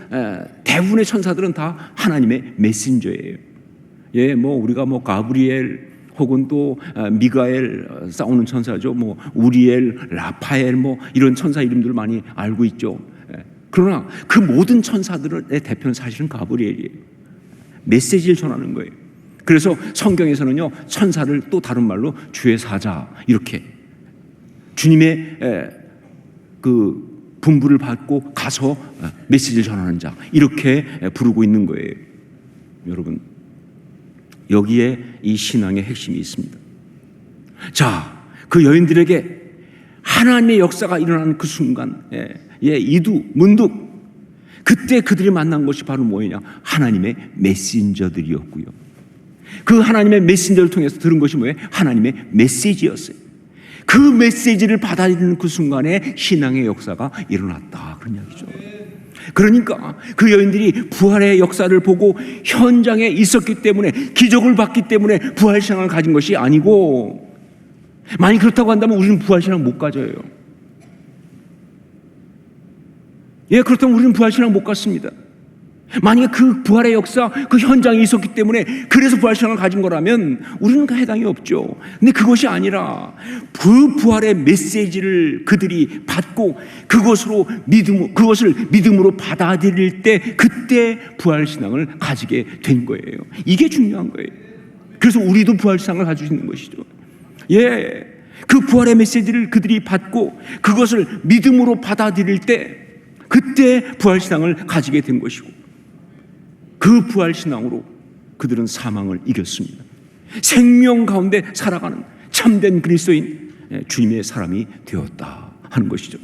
대부분의 천사들은 다 하나님의 메신저예요. 예, 우리가 가브리엘 혹은 또 미가엘 싸우는 천사죠. 우리엘, 라파엘 이런 천사 이름들을 많이 알고 있죠. 그러나 그 모든 천사들의 대표는 사실은 가브리엘이에요. 메시지를 전하는 거예요. 그래서 성경에서는요, 천사를 또 다른 말로 주의 사자, 이렇게 주님의 그 분부를 받고 가서 메시지를 전하는 자, 이렇게 부르고 있는 거예요. 여러분, 여기에 이 신앙의 핵심이 있습니다. 자, 그 여인들에게 하나님의 역사가 일어나는 그 순간, 이두, 문득, 그때 그들이 만난 것이 바로 뭐냐? 하나님의 메신저들이었고요. 그 하나님의 메신저를 통해서 들은 것이 뭐예요? 하나님의 메시지였어요. 그 메시지를 받아들이는 그 순간에 신앙의 역사가 일어났다, 그런 이야기죠. 그러니까 그 여인들이 부활의 역사를 보고 현장에 있었기 때문에, 기적을 봤기 때문에 부활신앙을 가진 것이 아니고, 만약 그렇다고 한다면 우리는 부활신앙 못 가져요. 예, 그렇다면 우리는 부활신앙 못 갖습니다. 만약에 그 부활의 역사, 그 현장에 있었기 때문에 그래서 부활신앙을 가진 거라면 우리는 그 해당이 없죠. 근데 그것이 아니라 그 부활의 메시지를 그들이 받고 그것을 믿음으로 받아들일 때, 그때 부활신앙을 가지게 된 거예요. 이게 중요한 거예요. 그래서 우리도 부활신앙을 가지고 있는 것이죠. 예, 그 부활의 메시지를 그들이 받고 그것을 믿음으로 받아들일 때, 그때 부활신앙을 가지게 된 것이고, 그 부활신앙으로 그들은 사망을 이겼습니다. 생명 가운데 살아가는 참된 그리스도인, 주님의 사람이 되었다 하는 것이죠.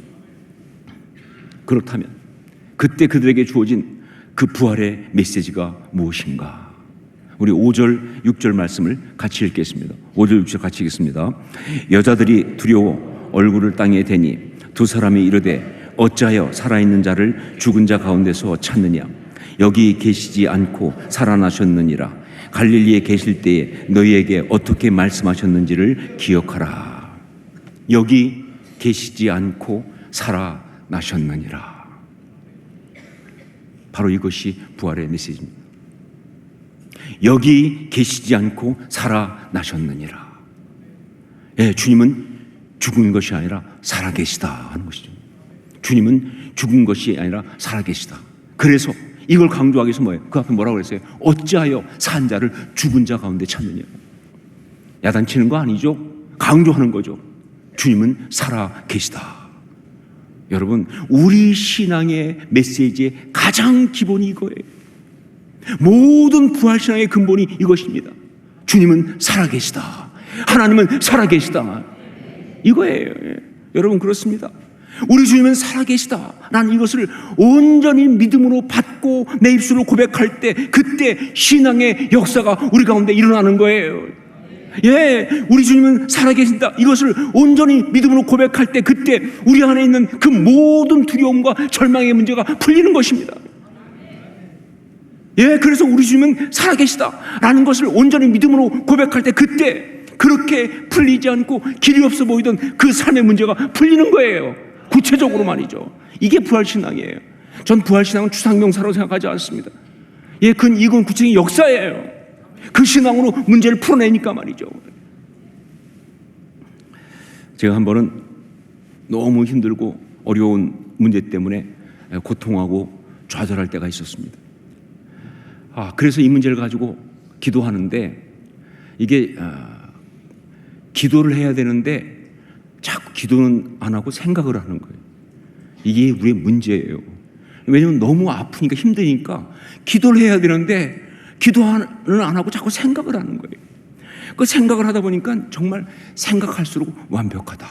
그렇다면 그때 그들에게 주어진 그 부활의 메시지가 무엇인가? 우리 5절, 6절 말씀을 같이 읽겠습니다. 5절, 6절 같이 읽겠습니다. 여자들이 두려워 얼굴을 땅에 대니 두 사람이 이르되 어찌하여 살아있는 자를 죽은 자 가운데서 찾느냐? 여기 계시지 않고 살아나셨느니라. 갈릴리에 계실 때에 너희에게 어떻게 말씀하셨는지를 기억하라. 여기 계시지 않고 살아나셨느니라. 바로 이것이 부활의 메시지입니다. 여기 계시지 않고 살아나셨느니라. 예, 주님은 죽은 것이 아니라 살아계시다 하는 것이죠. 주님은 죽은 것이 아니라 살아계시다. 그래서 이걸 강조하기 위해서 뭐예요? 그 앞에 뭐라고 그랬어요? 어찌하여 산 자를 죽은 자 가운데 찾느냐? 야단치는 거 아니죠? 강조하는 거죠. 주님은 살아계시다. 여러분, 우리 신앙의 메시지의 가장 기본이 이거예요. 모든 부활신앙의 근본이 이것입니다. 주님은 살아계시다. 하나님은 살아계시다. 이거예요. 여러분, 그렇습니다. 우리 주님은 살아계시다라는 이것을 온전히 믿음으로 받고 내 입술로 고백할 때, 그때 신앙의 역사가 우리 가운데 일어나는 거예요. 예, 우리 주님은 살아계신다, 이것을 온전히 믿음으로 고백할 때, 그때 우리 안에 있는 그 모든 두려움과 절망의 문제가 풀리는 것입니다. 예, 그래서 우리 주님은 살아계시다라는 것을 온전히 믿음으로 고백할 때 그때 그렇게 풀리지 않고 길이 없어 보이던 그 삶의 문제가 풀리는 거예요. 구체적으로 말이죠. 이게 부활신앙이에요. 전 부활신앙은 추상명사로 생각하지 않습니다. 예, 이건 구체적인 역사예요. 그 신앙으로 문제를 풀어내니까 말이죠. 제가 한 번은 너무 힘들고 어려운 문제 때문에 고통하고 좌절할 때가 있었습니다. 그래서 이 문제를 가지고 기도하는데 이게 기도를 해야 되는데 자꾸 기도는 안 하고 생각을 하는 거예요. 이게 우리의 문제예요. 왜냐하면 너무 아프니까 힘드니까 기도를 해야 되는데 기도는 안 하고 자꾸 생각을 하는 거예요. 그 생각을 하다 보니까 정말 생각할수록 완벽하다.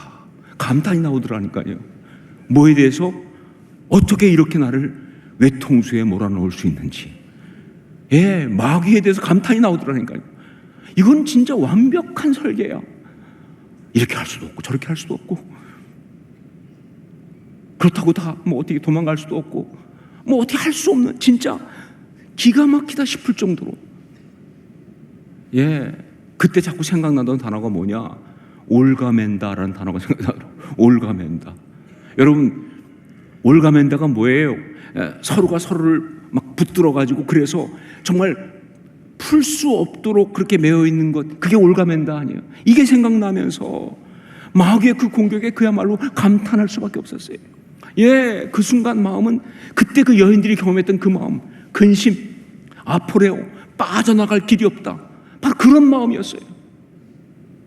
감탄이 나오더라니까요. 뭐에 대해서 어떻게 이렇게 나를 외통수에 몰아넣을 수 있는지. 예, 마귀에 대해서 감탄이 나오더라니까요. 이건 진짜 완벽한 설계야. 이렇게 할 수도 없고 저렇게 할 수도 없고 그렇다고 다 어떻게 도망갈 수도 없고 어떻게 할 수 없는 진짜 기가 막히다 싶을 정도로. 예, 그때 자꾸 생각나던 단어가 뭐냐? 올가맨다라는 단어가 생각나더라고요. 올가맨다. 여러분, 올가맨다가 뭐예요? 서로가 서로를 막 붙들어 가지고 그래서 정말 풀 수 없도록 그렇게 매여 있는 것, 그게 올가맨다 아니에요. 이게 생각나면서 마귀의 그 공격에 그야말로 감탄할 수밖에 없었어요. 예, 그 순간 마음은 그때 그 여인들이 경험했던 그 마음, 근심, 아포레오, 빠져나갈 길이 없다. 바로 그런 마음이었어요.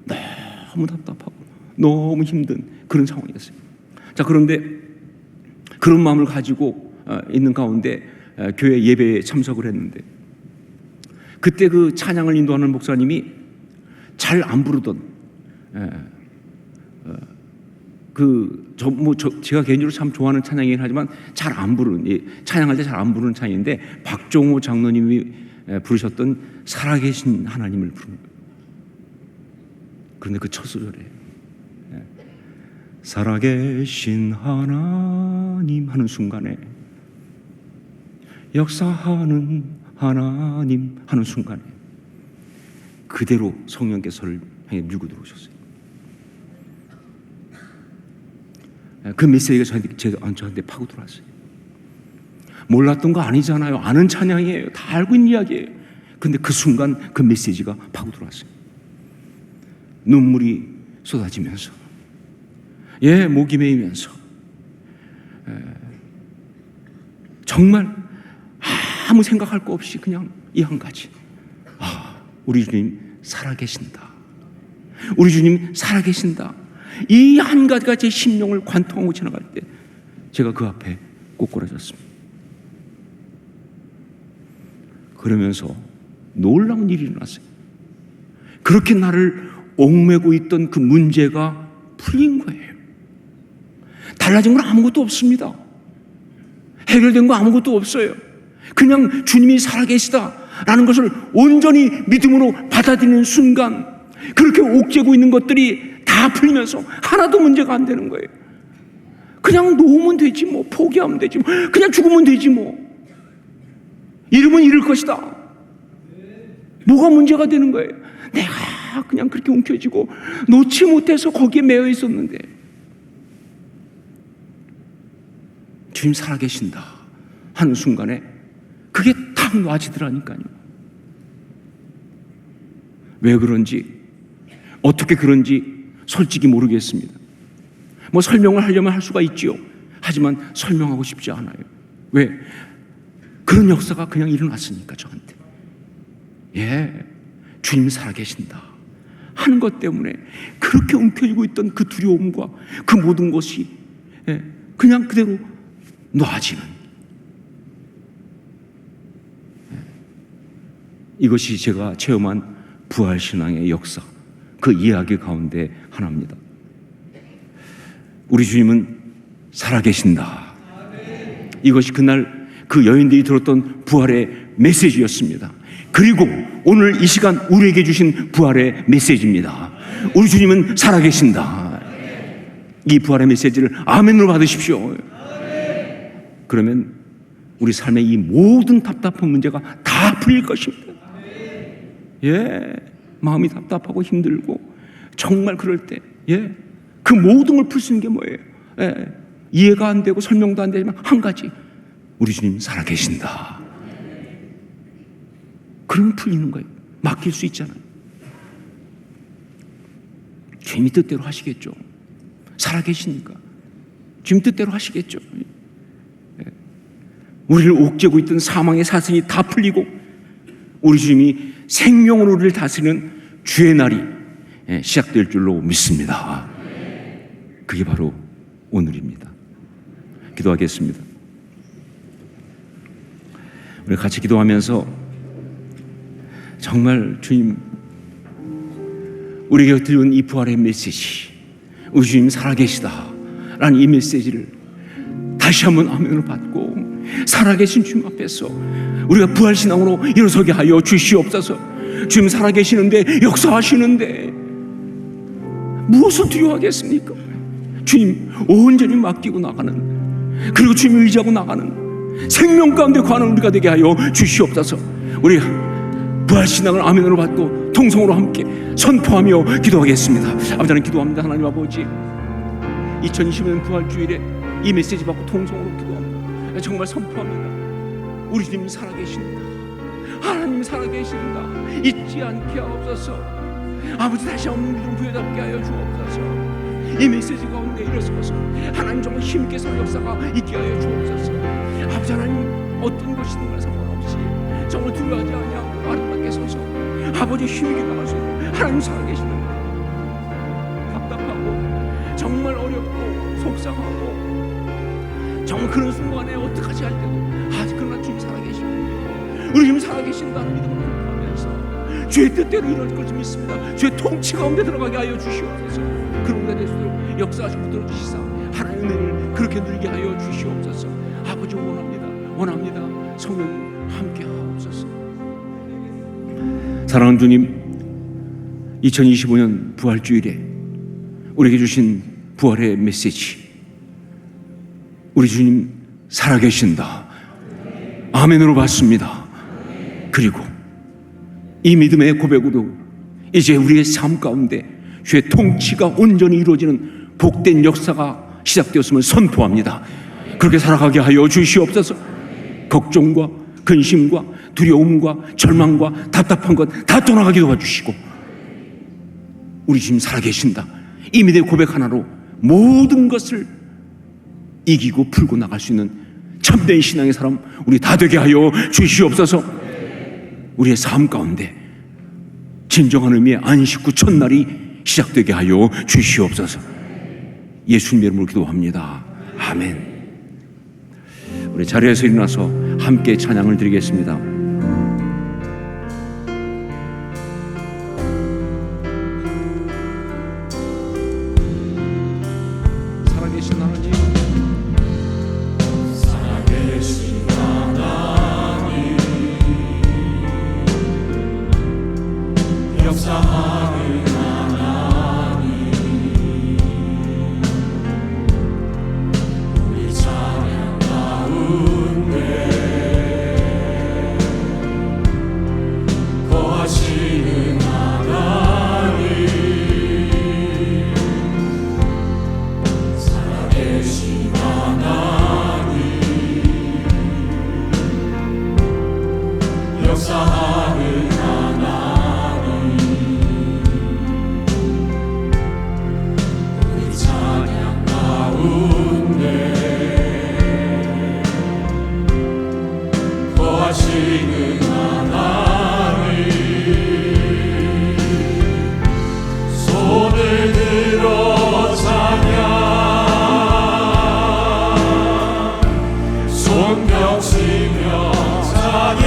너무 답답하고 너무 힘든 그런 상황이었어요. 자, 그런데 그런 마음을 가지고 있는 가운데 교회 예배에 참석을 했는데 그때 그 찬양을 인도하는 목사님이 잘 안 부르던 제가 개인적으로 참 좋아하는 찬양이긴 하지만 잘 안 부르는, 찬양할 때 잘 안 부르는 찬양인데 박종호 장로님이 부르셨던 살아계신 하나님을 부르는 거예요. 그런데 그 첫 소절에 살아계신 하나님 하는 순간에 역사하는 하나님 하는 순간에 그대로 성령께서를 향해 밀고 들어오셨어요. 그 메시지가 저한테 파고 들어왔어요. 몰랐던 거 아니잖아요. 아는 찬양이에요. 다 알고 있는 이야기예요. 근데 그 순간 그 메시지가 파고 들어왔어요. 눈물이 쏟아지면서 목이 메이면서 정말 아무 생각할 거 없이 그냥 이 한 가지, 우리 주님 살아계신다. 우리 주님 살아계신다. 이 한 가지가 제 심령을 관통하고 지나갈 때 제가 그 앞에 꼬꾸라졌습니다. 그러면서 놀라운 일이 일어났어요. 그렇게 나를 옥매고 있던 그 문제가 풀린 거예요. 달라진 건 아무것도 없습니다. 해결된 거 아무것도 없어요. 그냥 주님이 살아계시다라는 것을 온전히 믿음으로 받아들이는 순간 그렇게 옥죄고 있는 것들이 다 풀리면서 하나도 문제가 안 되는 거예요. 그냥 놓으면 되지 뭐, 포기하면 되지 뭐, 그냥 죽으면 되지 뭐, 이러면 이럴 것이다. 뭐가 문제가 되는 거예요? 내가 그냥 그렇게 움켜쥐고 놓지 못해서 거기에 매여 있었는데 주님 살아계신다 하는 순간에 그게 탁 놔지더라니까요. 왜 그런지, 어떻게 그런지 솔직히 모르겠습니다. 뭐 설명을 하려면 할 수가 있지요. 하지만 설명하고 싶지 않아요. 왜? 그런 역사가 그냥 일어났으니까 저한테. 주님 살아계신다 하는 것 때문에 그렇게 움켜쥐고 있던 그 두려움과 그 모든 것이 그냥 그대로 놔지는, 이것이 제가 체험한 부활신앙의 역사, 그 이야기 가운데 하나입니다. 우리 주님은 살아계신다. 이것이 그날 그 여인들이 들었던 부활의 메시지였습니다. 그리고 오늘 이 시간 우리에게 주신 부활의 메시지입니다. 우리 주님은 살아계신다. 이 부활의 메시지를 아멘으로 받으십시오. 그러면 우리 삶의 이 모든 답답한 문제가 다 풀릴 것입니다. 예, 마음이 답답하고 힘들고 정말 그럴 때, 예, 그 모든 걸 풀 수 있는 게 뭐예요? 예, 이해가 안 되고 설명도 안 되지만 한 가지, 우리 주님 살아계신다. 그러면 풀리는 거예요. 맡길 수 있잖아요. 주님이 뜻대로 하시겠죠. 살아계시니까 주님 뜻대로 하시겠죠. 예. 우리를 옥죄고 있던 사망의 사슬이 다 풀리고 우리 주님이 생명으로 우리를 다스리는 주의 날이 시작될 줄로 믿습니다. 그게 바로 오늘입니다. 기도하겠습니다. 우리 같이 기도하면서 정말 주님, 우리에게 들은 이 부활의 메시지, 우리 주님 살아계시다 라는 이 메시지를 다시 한번 아멘으로 받고 살아계신 주님 앞에서 우리가 부활신앙으로 일어서게 하여 주시옵소서. 주님 살아계시는데, 역사하시는데 무엇을 두려워하겠습니까? 주님 온전히 맡기고 나가는, 그리고 주님 의지하고 나가는 생명 가운데 거하는 우리가 되게 하여 주시옵소서. 우리 부활신앙을 아멘으로 받고 통성으로 함께 선포하며 기도하겠습니다. 아버지 하나님 기도합니다. 하나님 아버지, 2020년 부활주일에 이 메시지 받고 통성으로 기도합니다. 정말 선포합니다. 우리 주님 살아계신다. 하나님 살아계신다. 잊지 않게 하옵소서. 아버지 다시 한번 믿음 부여잡게 하여 주옵소서. 이 메시지 가운데 일어서서 하나님 정말 힘께서 역사가 있게 하여 주옵소서. 아버지 하나님 어떤 것이든가 상관없이 정말 두려워하지 아니하고 아름답게 서서 아버지 힘있게 나갈 수 있는 하나님 살아계시는, 답답하고 정말 어렵고 속상하고 정말 그런 순간에 어떡하지 할 때도 그러나 주님 살아계시는, 우리 주님 살아계신다는 믿음을 하면서 주의 뜻대로 이루어질 것을 믿습니다. 주의 통치 가운데 들어가게 하여 주시옵소서. 그런 우리가 될 수 있도록 역사하시고 붙들어 주시사 하나님의 은혜를 그렇게 누리게 하여 주시옵소서. 아버지 원합니다. 성령 함께 하옵소서. 사랑하는 주님, 2025년 부활주일에 우리에게 주신 부활의 메시지, 우리 주님 살아계신다, 아멘으로 받습니다. 그리고 이 믿음의 고백으로 이제 우리의 삶 가운데 주의 통치가 온전히 이루어지는 복된 역사가 시작되었음을 선포합니다. 그렇게 살아가게 하여 주시옵소서. 걱정과 근심과 두려움과 절망과 답답한 것 다 떠나가게 도와주시고, 우리 주님 살아계신다, 이 믿음의 고백 하나로 모든 것을 이기고 풀고 나갈 수 있는 참된 신앙의 사람 우리 다 되게 하여 주시옵소서. 우리의 삶 가운데 진정한 의미의 안식 후 첫날이 시작되게 하여 주시옵소서. 예수님의 이름으로 기도합니다. 아멘. 우리 자리에서 일어나서 함께 찬양을 드리겠습니다. 살아계신 하나님, 살아계신 하나님, 역사하는 하나님, 우리 찬양 가운데 거하시는 하나님, 살아계신 하나님, 역사하는 하나님, 우리 찬양 가운데 거하시는 하나님, 손을 들어 찬양, 손 펴시며 찬양,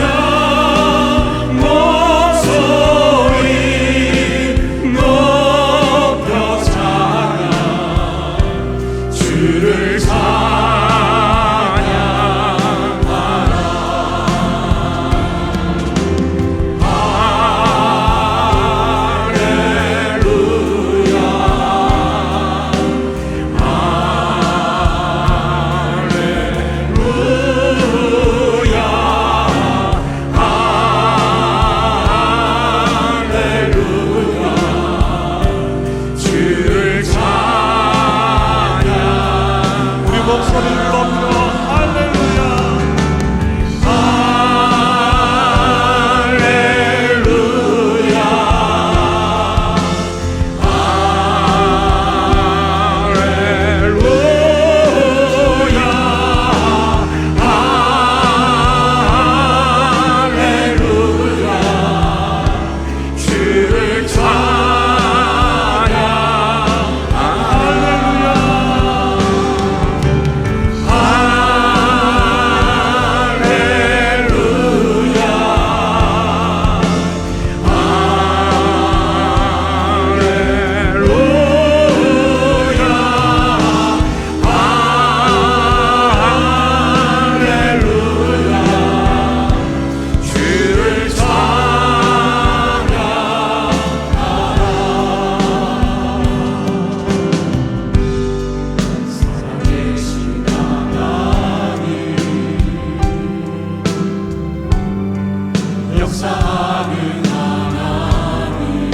역사하는 하나님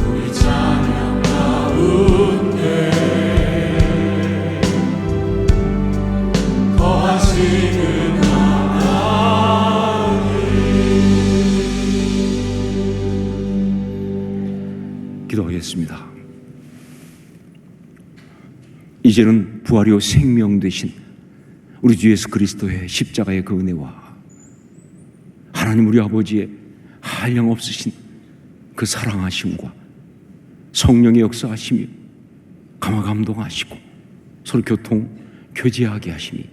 우리 찬양 가운데 거하시는 기도하겠습니다. 이제는 부활이요 생명 되신 우리 주 예수 그리스도의 십자가의 그 은혜와 하나님 우리 아버지의 한량없으신 그 사랑하심과 성령의 역사하심이 감화감동하시고 서로 교제하게 하심이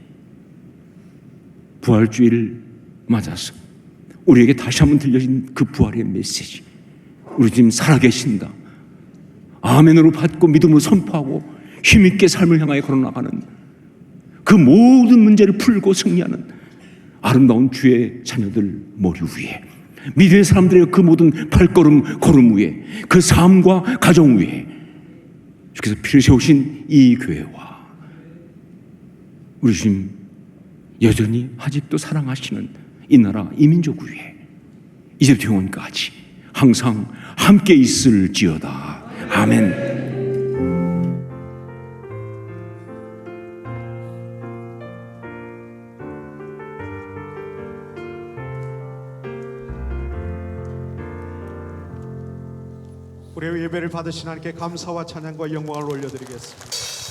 부활주의를 맞아서 우리에게 다시 한번 들려진 그 부활의 메시지, 우리 주님 살아계신다, 아멘으로 받고 믿음으로 선포하고 힘있게 삶을 향하여 걸어나가는 그 모든 문제를 풀고 승리하는 아름다운 주의 자녀들 머리 위에, 믿음의 사람들의 그 모든 걸음 위에, 그 삶과 가정 위에 주께서 피를 세우신 이 교회와 우리 주님 여전히 아직도 사랑하시는 이 나라 이 민족 위에 이제부터 영원까지 항상 함께 있을지어다. 아멘. 우리의 예배를 받으신 하나님께 감사와 찬양과 영광을 올려드리겠습니다.